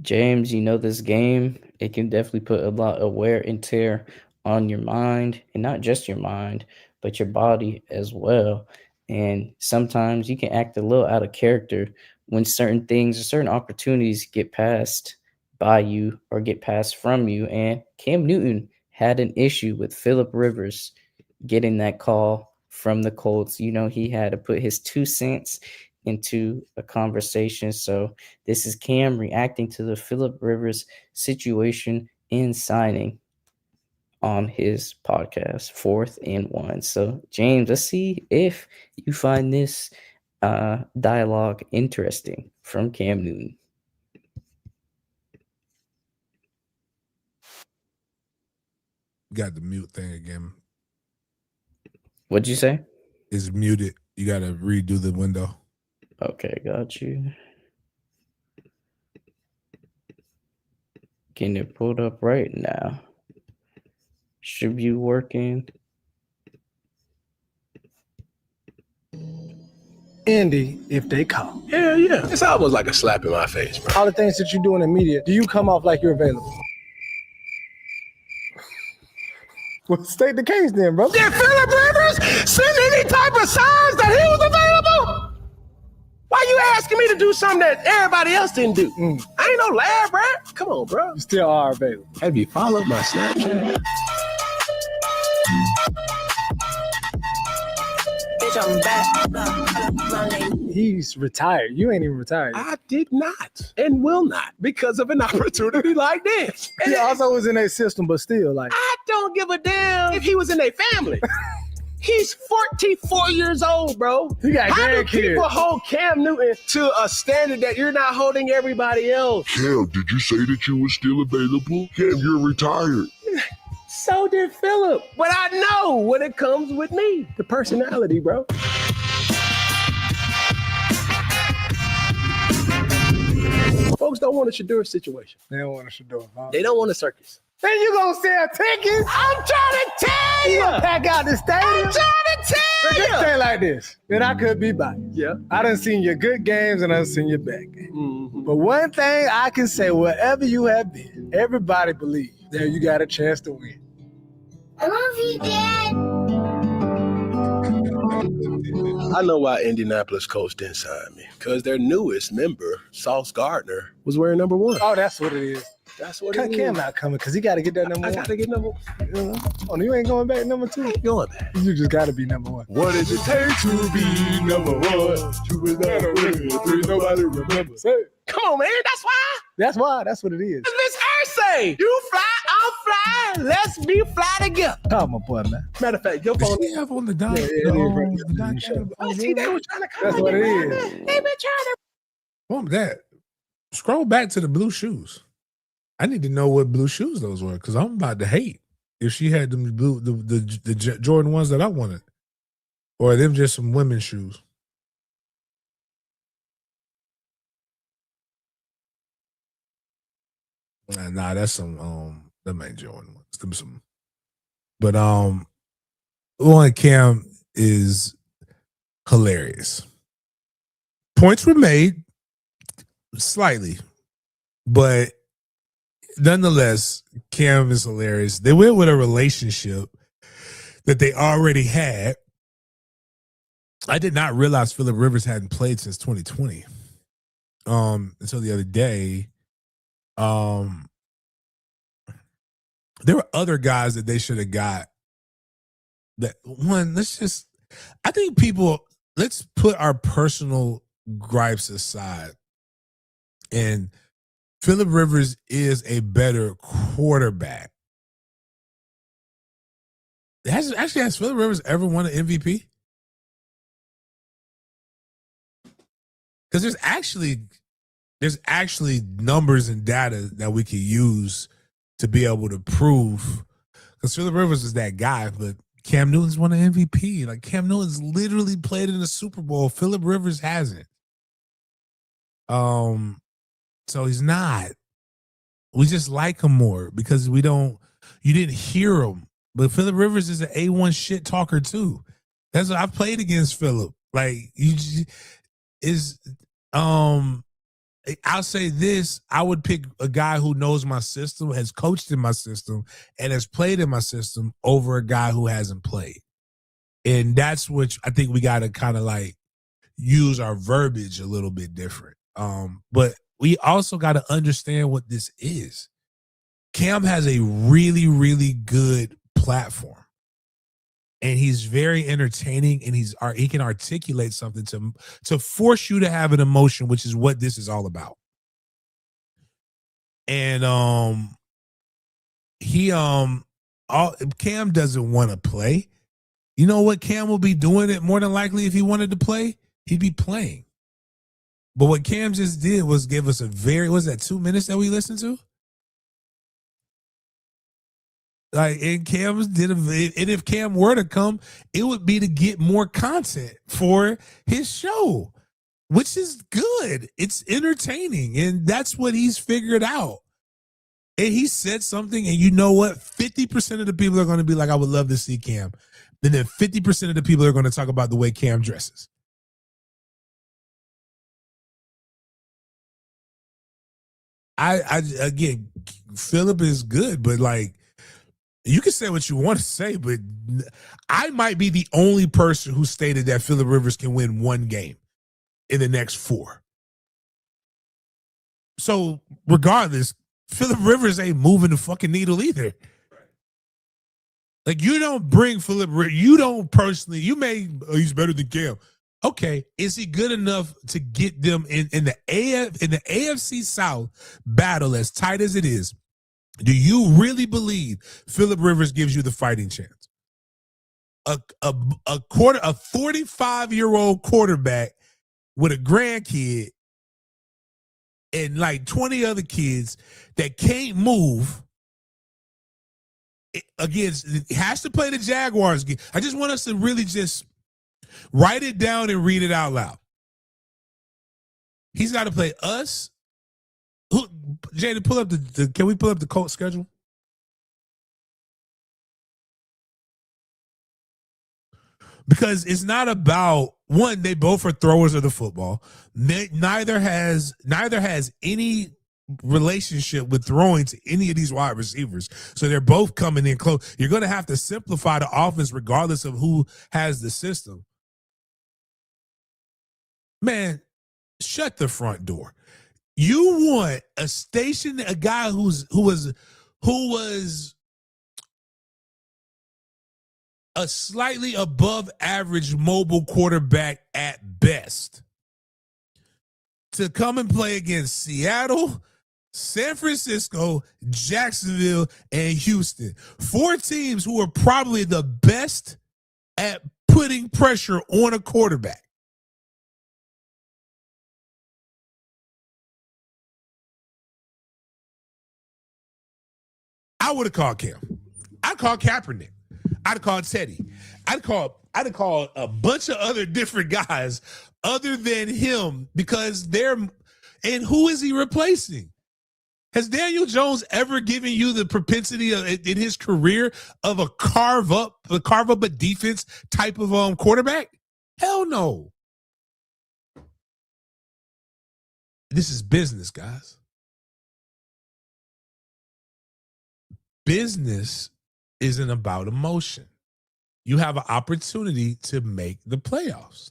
James, you know, this game, it can definitely put a lot of wear and tear on your mind, and not just your mind, but your body as well. And sometimes you can act a little out of character when certain things or certain opportunities get passed by you or get passed from you. And Cam Newton had an issue with Phillip Rivers getting that call from the Colts. You know, he had to put his 2 cents into a conversation. So this is Cam reacting to the Phillip Rivers situation in signing on his podcast, 4th and 1. So James, let's see if you find this dialogue interesting from Cam Newton. Got the mute thing again. What'd you say? It's muted. You got to redo the window. Okay, got you. Getting it pulled up right now. Should be working. Andy, if they call. Hell yeah. It's almost like a slap in my face, bro. All the things that you do in the media, do you come off like you're available? Well, state the case then, bro. Did Phillip Rivers send any type of signs that he was available? Why you asking me to do something that everybody else didn't do? I ain't no lab rat. Come on, bro. You still are available. Have you followed my Snapchat? I'm back. He's retired. You ain't even retired. I did not and will not because of an opportunity like this. He also was in a system, but still, like, I don't give a damn if he was in a family. He's 44 years old, bro. he got How do grandkids. people hold Cam Newton to a standard that you're not holding everybody else? Cam, did you say that you were still available? Cam, you're retired. So did Phillip. But I know when it comes with me, the personality, bro. Folks don't want a Shador situation. They don't want a Shador. Huh? They don't want a circus. Then you gonna sell tickets? I'm trying to tell You you. gonna pack out the stadium? I'm trying to But tell this you. thing like this, and I could be biased. Yeah. I done seen your good games and I done seen your bad games. Mm-hmm. But one thing I can say, wherever you have been, everybody believes that you got a chance to win. I love you, Dad. I know why Indianapolis Colts didn't sign me. Because their newest member, Sauce Gardner, was wearing number 1. Oh, that's what it is. That's what Cam it is. not coming because he got to get that number I one. got to get number 1. Oh, you ain't going back number 2. Going back. You just got to be number 1. What does it take to be number 1? You was never winning, nobody remembers. Hey, Come on, man. That's why. that's why. That's what it is. Miss Ursay, you fly, I'm fly. Let's be fly together. Call my boy, man. Matter of fact, your phone. We have on the dot. Yeah, it is right. The dot. Oh, see, they were trying to come. That's what it is. They been trying to. What that? Scroll back to the blue shoes. I need to know what blue shoes those were because I'm about to hate if she had them blue, the Jordan ones that I wanted, or are them just some women's shoes. Nah, that's some them ain't Jordan ones. Them some, but one Cam is hilarious. Points were made slightly, but nonetheless, Cam is hilarious. They went with a relationship that they already had. I did not realize Phillip Rivers hadn't played since 2020. Until the other day. There were other guys that they should have got. That one, I think let's put our personal gripes aside. And Phillip Rivers is a better quarterback. Has Phillip Rivers ever won an MVP? Because there's actually numbers and data that we can use to be able to prove. Because Phillip Rivers is that guy, but Cam Newton's won an MVP. Like Cam Newton's literally played in the Super Bowl. Phillip Rivers hasn't. So he's not. We just like him more because you didn't hear him. But Phillip Rivers is an A1 shit talker too. That's what I've played against Phillip. Like I'll say this, I would pick a guy who knows my system, has coached in my system, and has played in my system over a guy who hasn't played. And that's what I think we got to kind of like use our verbiage a little bit different. But we also got to understand what this is. Cam has a really, really good platform. And he's very entertaining, and he can articulate something to force you to have an emotion, which is what this is all about. And Cam doesn't want to play. You know what? Cam will be doing it more than likely if he wanted to play, he'd be playing. But what Cam just did was give us was that 2 minutes that we listened to? Like, and if Cam were to come, it would be to get more content for his show, which is good. It's entertaining, and that's what he's figured out. And he said something, and you know what? 50% of the people are going to be like, I would love to see Cam. And then 50% of the people are going to talk about the way Cam dresses. Again, Phillip is good, but like, you can say what you want to say, but I might be the only person who stated that Phillip Rivers can win one game in the next 4. So regardless, Phillip Rivers ain't moving the fucking needle either. Like, you don't bring Phillip Rivers, you don't personally, he's better than Cam. Okay, is he good enough to get them in the AFC South battle, as tight as it is? Do you really believe Phillip Rivers gives you the fighting chance? A 45-year-old quarterback with a grandkid and like 20 other kids that can't move has to play the Jaguars game. I just want us to really just write it down and read it out loud. He's got to play us. Jaden, pull up can we pull up the Colts schedule? Because it's not about one, they both are throwers of the football. Neither has any relationship with throwing to any of these wide receivers. So they're both coming in close. You're going to have to simplify the offense regardless of who has the system. Man, shut the front door. You want a guy who was a slightly above average mobile quarterback at best to come and play against Seattle, San Francisco, Jacksonville, and Houston. 4 teams who are probably the best at putting pressure on a quarterback. I would have called Cam. I'd call Kaepernick. I'd call Teddy. I'd call a bunch of other different guys other than him, because and who is he replacing? Has Daniel Jones ever given you the propensity in his career of a carve up a defense type of quarterback? Hell no. This is business, guys. Business isn't about emotion. You have an opportunity to make the playoffs.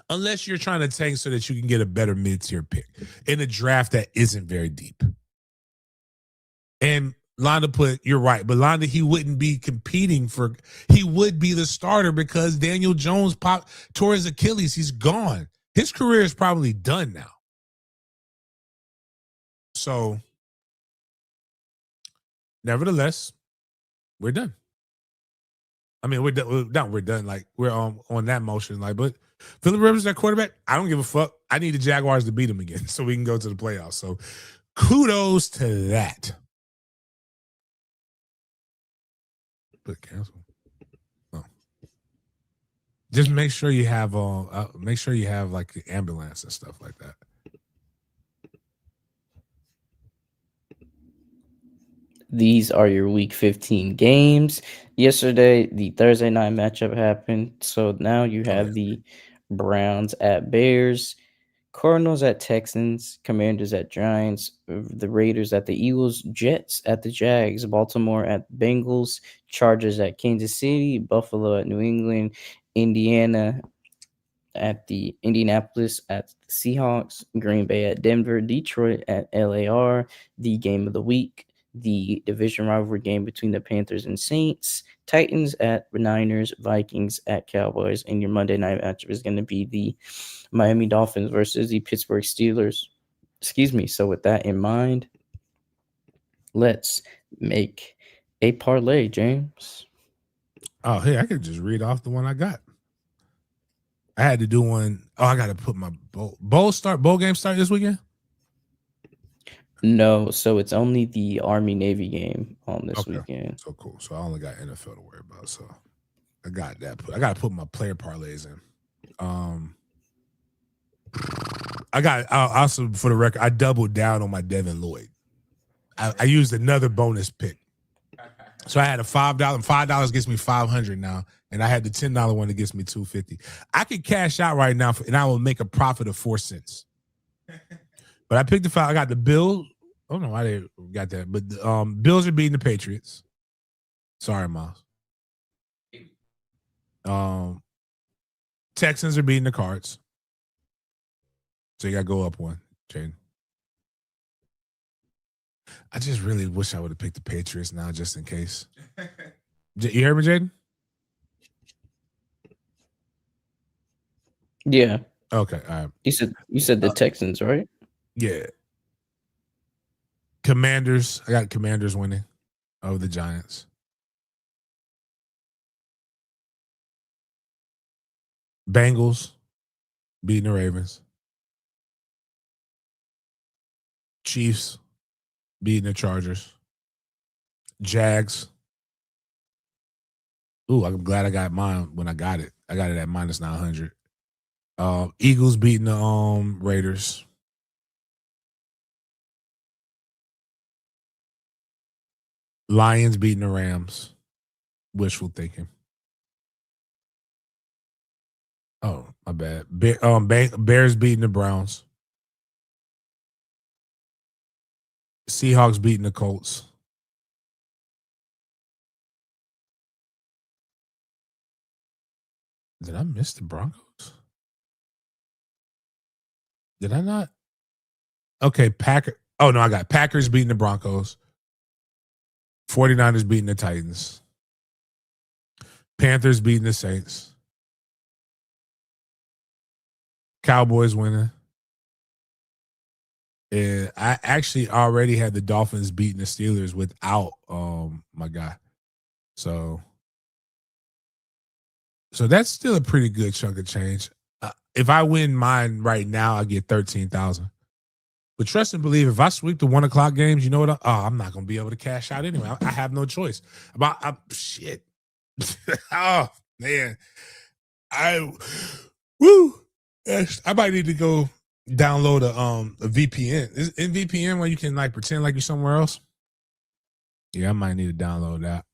Unless you're trying to tank so that you can get a better mid-tier pick in a draft that isn't very deep. And Londa you're right, but Londa, he wouldn't be competing he would be the starter because Daniel Jones tore his Achilles. He's gone. His career is probably done now. So, nevertheless, we're done. I mean, we're done. Like, we're on that motion. Like, but Philip Rivers, that quarterback, I don't give a fuck. I need the Jaguars to beat him again so we can go to the playoffs. So, kudos to that. But cancel. Oh. Just make sure you have like the ambulance and stuff like that. These are your week 15 games. Yesterday, the Thursday night matchup happened. So now you have the Browns at Bears, Cardinals at Texans, Commanders at Giants, the Raiders at the Eagles, Jets at the Jags, Baltimore at Bengals, Chargers at Kansas City, Buffalo at New England, Indiana at the Indianapolis at the Seahawks, Green Bay at Denver, Detroit at LAR, the game of the week, the division rivalry game between the Panthers and Saints, Titans at Niners, Vikings at Cowboys, and your Monday night matchup is going to be the Miami Dolphins versus the Pittsburgh Steelers. Excuse me. So with that in mind, let's make a parlay, James. Oh, hey, I could just read off the one I got. I had to do one. Oh, I got to put my bowl game start this weekend? No, so it's only the Army-Navy game on this weekend. So cool. So I only got NFL to worry about. So I got that. I got to put my player parlays in. I got also, for the record, I doubled down on my Devin Lloyd. I used another bonus pick. So I had a $5. $5 gets me $500 now. And I had the $10 one that gets me $250. I could cash out right now and I will make a profit of 4 cents. But I picked the five. I got the Bills. I don't know why they got that. But the Bills are beating the Patriots. Sorry, Miles. Texans are beating the Cards. So you got to go up one, Jaden. I just really wish I would have picked the Patriots now just in case. You hear me, Jaden? Yeah. Okay. All right. You said the Texans, right? Yeah. Commanders. I got Commanders winning over the Giants. Bengals beating the Ravens. Chiefs beating the Chargers. Jags. Ooh, I'm glad I got mine when I got it. I got it at minus 900. Eagles beating the Raiders. Lions beating the Rams. Wishful thinking. Oh, my bad. Bears beating the Browns. Seahawks beating the Colts. Did I miss the Broncos? Did I not? Okay, Oh, no, I got Packers beating the Broncos. 49ers beating the Titans. Panthers beating the Saints. Cowboys winning. And I actually already had the Dolphins beating the Steelers without my guy. So that's still a pretty good chunk of change. If I win mine right now, I get 13,000. But trust and believe, if I sweep the 1 o'clock games, you know what? I'm not going to be able to cash out anyway. I have no choice. Shit. Oh, man. I might need to go download a VPN. Is in VPN where you can like pretend like you're somewhere else? Yeah, I might need to download that.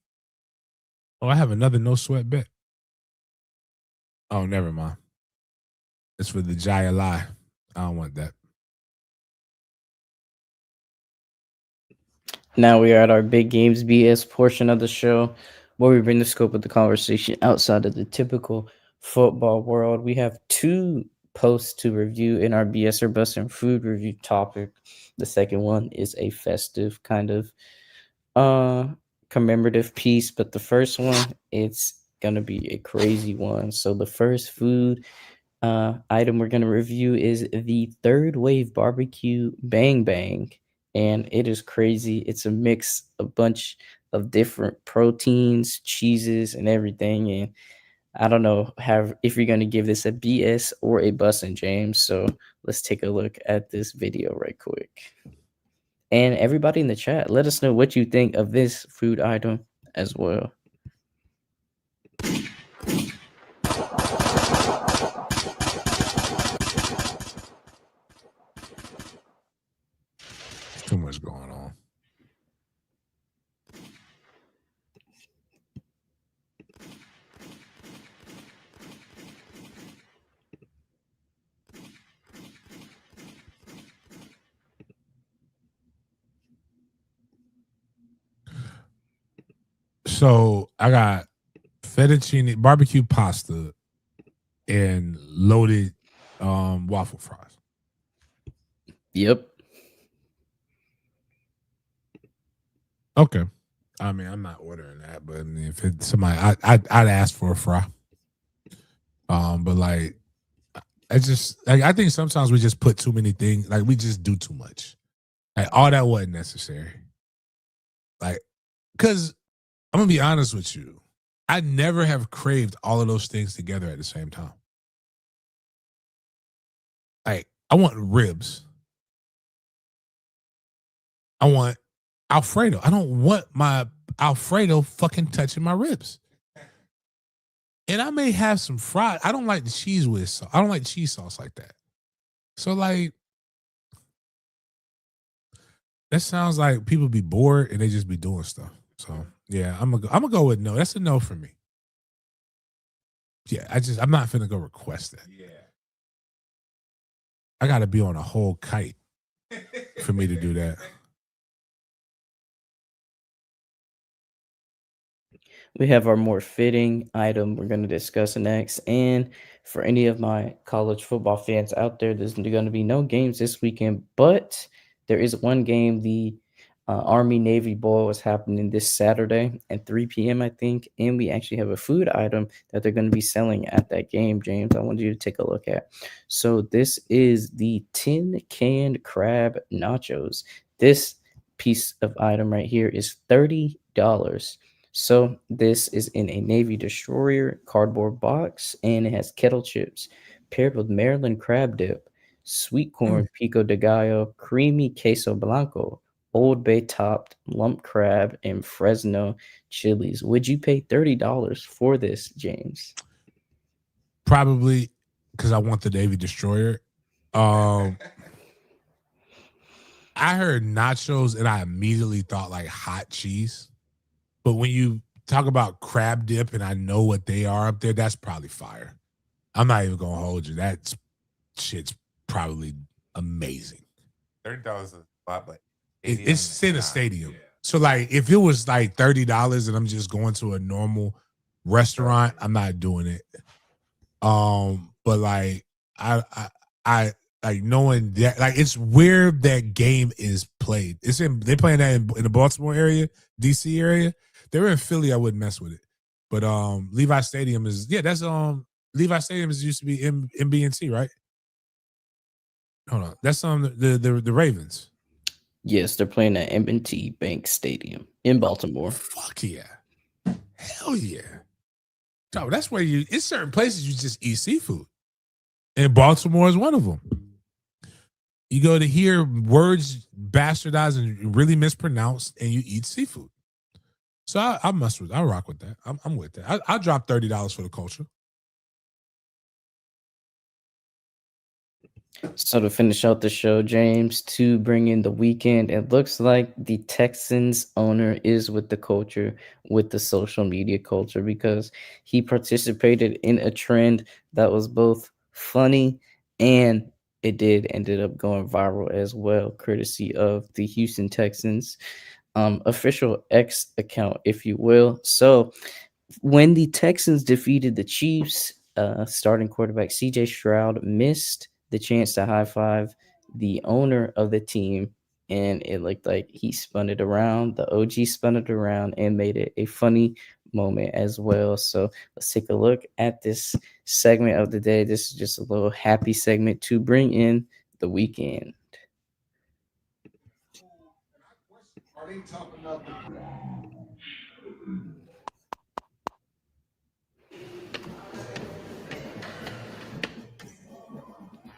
Oh, I have another no sweat bet. Oh, never mind. It's for the Jaya Lie. I don't want that. Now we are at our big Games BS portion of the show, where we bring the scope of the conversation outside of the typical football world. We have 2 posts to review in our BS or Bust and food review topic. The second one is a festive kind of commemorative piece, but the first one, it's gonna be a crazy one. So the first food item we're going to review is the Third Wave Barbecue Bang Bang. And it is crazy. It's a mix, a bunch of different proteins, cheeses, and everything. And I don't know if you're going to give this a BS or a Bussin' James. So let's take a look at this video right quick. And everybody in the chat, let us know what you think of this food item as well. Too much going on. So I got fettuccine barbecue pasta and loaded waffle fries. Yep. Okay. I mean, I'm not ordering that, but I mean, if it's somebody, I'd ask for a fry. But like, I think sometimes we just put too many things. Like we just do too much. Like all that wasn't necessary. Like, because I'm gonna be honest with you, I never have craved all of those things together at the same time. Like, I want ribs. I want Alfredo. I don't want my Alfredo fucking touching my ribs. And I may have some fried. I don't like the cheese with sauce. I don't like cheese sauce like that. So like, that sounds like people be bored and they just be doing stuff. So yeah, I'm gonna go with no. That's a no for me. Yeah, I'm not finna go request that. Yeah, I gotta be on a whole kite for me to do that. We have our more fitting item we're going to discuss next. And for any of my college football fans out there, there's going to be no games this weekend, but there is one game. The Army Navy Bowl is happening this Saturday at 3 p.m., I think. And we actually have a food item that they're going to be selling at that game, James. I want you to take a look at. So this is the tin canned crab nachos. This piece of item right here is $30. So this is in a Navy destroyer cardboard box, and it has kettle chips paired with Maryland crab dip, sweet corn pico de gallo, creamy queso blanco, Old Bay topped lump crab, and Fresno chilies. Would you pay $30 for this, James? Probably because I want the Navy destroyer. I heard nachos and I immediately thought like hot cheese. But when you talk about crab dip and I know what they are up there, that's probably fire. I'm not even gonna hold you. That shit's probably amazing. $30 is a lot, but it's in a stadium. Yeah. So like if it was like $30 and I'm just going to a normal restaurant, I'm not doing it. But like I like knowing that like it's where that game is played. They're playing that in the Baltimore area, DC area. They're in Philly, I wouldn't mess with it. But Levi Stadium is that's Levi Stadium used to be MBNT, right? Hold on. That's the Ravens. Yes, they're playing at M&T Bank Stadium in Baltimore. Fuck yeah. Hell yeah. So that's where it's certain places you just eat seafood. And Baltimore is one of them. You go to hear words bastardized and really mispronounced, and you eat seafood. So I rock with that. I'm with that. I'll drop $30 for the culture. So to finish out the show, James, to bring in the weekend, it looks like the Texans owner is with the culture, with the social media culture, because he participated in a trend that was both funny and it did ended up going viral as well, courtesy of the Houston Texans official X account, if you will. So when the Texans defeated the Chiefs, starting quarterback CJ Stroud missed the chance to high five the owner of the team, and it looked like he spun it around. The OG spun it around and made it a funny moment as well. So let's take a look at this segment of the day. This is just a little happy segment to bring in the weekend.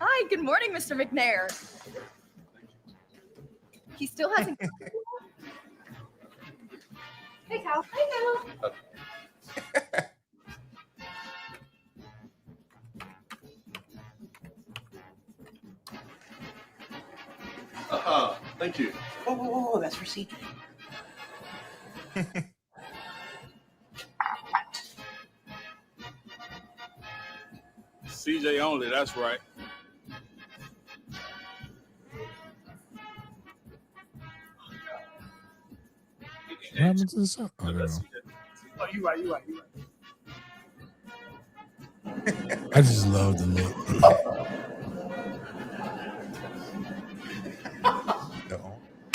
Hi, good morning, Mr. McNair. He still hasn't. Hey, Cal. Hey, Cal. Thank you. Oh, that's for CJ. CJ only, that's right. What happened to the song? Oh, no. Oh, you right. I just love the look.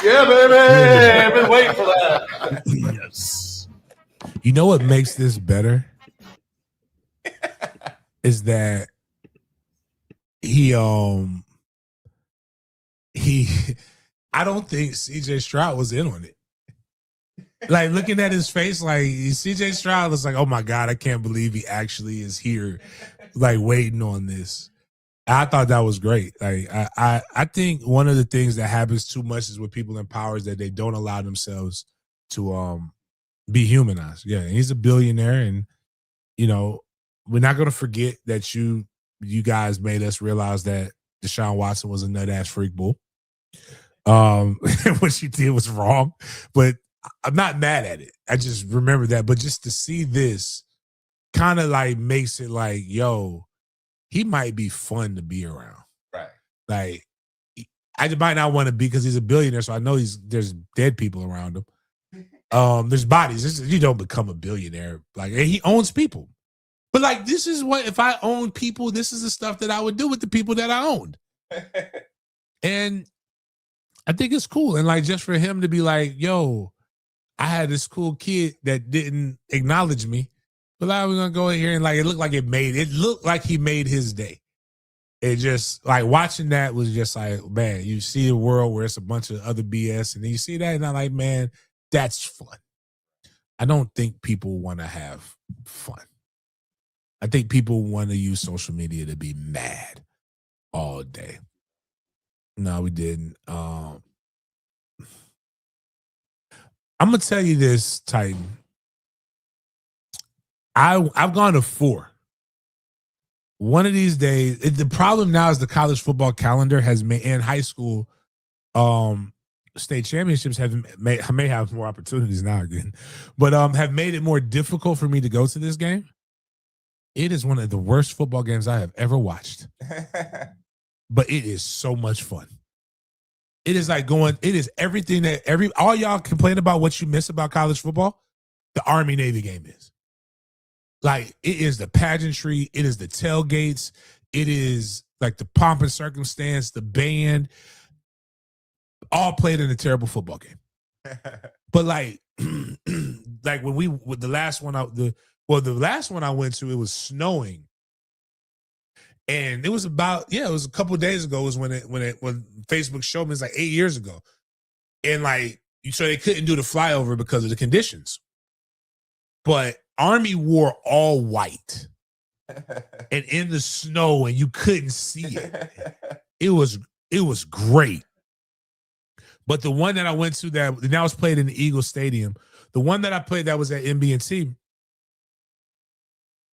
Yeah, baby. I've been waiting for that. Yes. You know what makes this better? Is that he I don't think CJ Stroud was in on it. Like looking at his face, like CJ Stroud was like, oh my God, I can't believe he actually is here, like waiting on this. I thought that was great. Like I think one of the things that happens too much is with people in power is that they don't allow themselves to be humanized. Yeah, he's a billionaire, and you know, we're not gonna forget that you guys made us realize that Deshaun Watson was a nut ass freak bull. What she did was wrong, but I'm not mad at it. I just remember that. But just to see this kind of like makes it like, yo, he might be fun to be around. Right. Like, I might not want to be because he's a billionaire, so I know there's dead people around him. There's bodies. You don't become a billionaire. Like, and he owns people. But like, this is what, if I owned people, this is the stuff that I would do with the people that I owned. And I think it's cool. And like, just for him to be like, yo, I had this cool kid that didn't acknowledge me, but like, we're going to go in here and like, it looked like he made his day. It just like watching that was just like, man, you see a world where it's a bunch of other BS and then you see that and I'm like, man, that's fun. I don't think people want to have fun. I think people want to use social media to be mad all day. No, we didn't. I'm gonna tell you this, Titan. I've gone to 4. One of these days, the problem now is the college football calendar has made, and high school state championships may have more opportunities now again, but have made it more difficult for me to go to this game. It is one of the worst football games I have ever watched. But it is so much fun. It is like it is everything that all y'all complain about what you miss about college football, the Army-Navy game is. Like, it is the pageantry, it is the tailgates, it is like the pomp and circumstance, the band, all played in a terrible football game. But like, like the last one I went to, it was snowing. And it was it was a couple of days ago was when Facebook showed me, it's like 8 years ago. And like, so they couldn't do the flyover because of the conditions. But Army wore all white and in the snow and you couldn't see it. It was great. But the one that I went to that now was played in the Eagle Stadium, the one that I played that was at MB&T,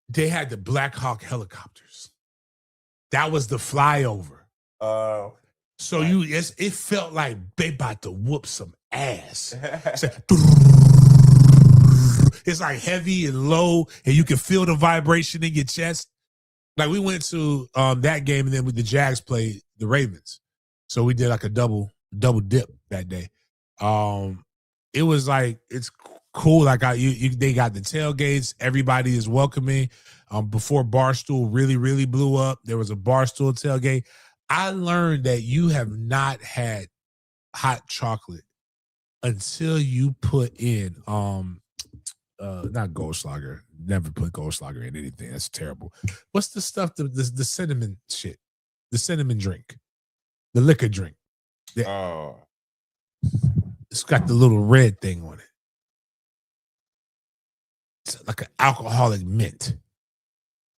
they had the Black Hawk helicopters. That was the flyover. So it felt like they about to whoop some ass. It's like heavy and low, and you can feel the vibration in your chest. Like we went to that game, and then the Jags played the Ravens, so we did like a double dip that day. It was like it's cool. Like they got the tailgates. Everybody is welcoming. Before Barstool really blew up, there was a Barstool tailgate. I learned that you have not had hot chocolate until you put in not Goldschlager. Never put Goldschlager in anything. That's terrible. What's the stuff? The cinnamon shit. The cinnamon drink. The liquor drink. It's got the little red thing on it. It's like an alcoholic mint.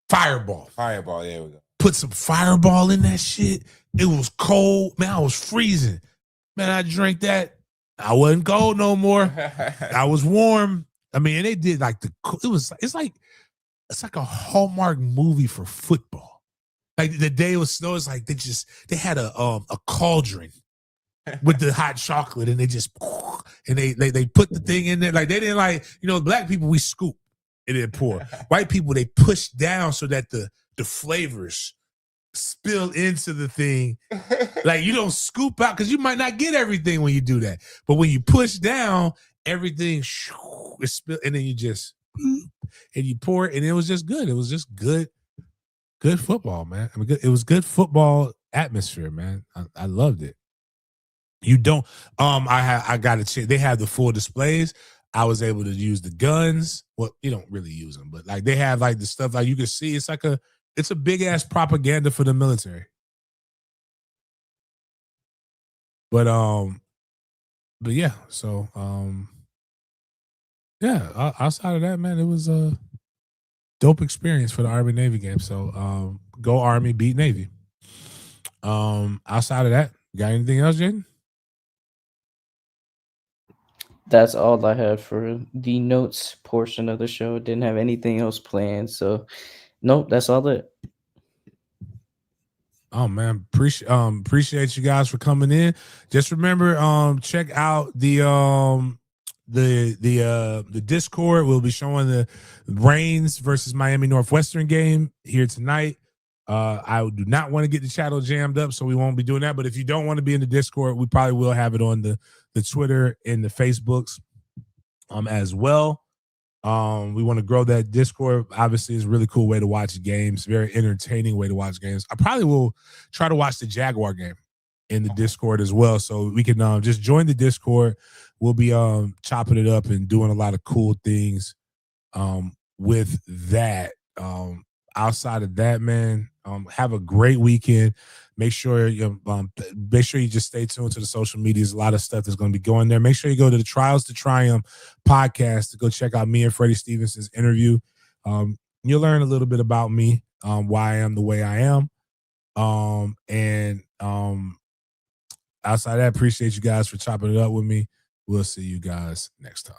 Fireball. Fireball, there we go. Put some Fireball in that shit. It was cold. Man, I was freezing. Man, I drank that. I wasn't cold no more. I was warm. I mean, and they did like it's like a Hallmark movie for football. Like the day it was snow, it's like they had a cauldron with the hot chocolate, and they put the thing in there. Like they didn't like, black people, we scoop and then pour. White people, they push down so that the flavors spill into the thing. Like you don't scoop out because you might not get everything when you do that. But when you push down, everything is spill, and then you just and you pour it, and it was just good. It was just good football, man. I mean, it was good football atmosphere, man. I loved it. You don't. I got a chance. They have the full displays. I was able to use the guns. Well, you don't really use them, but like they have like the stuff like you can see. It's a big ass propaganda for the military. But yeah. So yeah. Outside of that, man, it was a dope experience for the Army Navy game. So go Army, beat Navy. Outside of that, got anything else, Jaden? That's all I had for the notes portion of the show. Didn't have anything else planned. So, nope, that's all it. Oh man, appreciate you guys for coming in. Just remember, check out the Discord. We'll be showing the Reigns versus Miami Northwestern game here tonight. I do not want to get the channel jammed up, so we won't be doing that. But if you don't want to be in the Discord, we probably will have it on the Twitter and the Facebooks as well. We want to grow that Discord. Obviously, it's a really cool way to watch games, very entertaining way to watch games. I probably will try to watch the Jaguar game in the Discord as well, so we can just join the Discord. We'll be chopping it up and doing a lot of cool things with that. Outside of that, man, have a great weekend. Make sure you just stay tuned to the social medias. A lot of stuff that's going to be going there. Make sure you go to the Trials to Triumph podcast to go check out me and Freddie Stevenson's interview. You'll learn a little bit about me, why I am the way I am. And outside of that, appreciate you guys for chopping it up with me. We'll see you guys next time.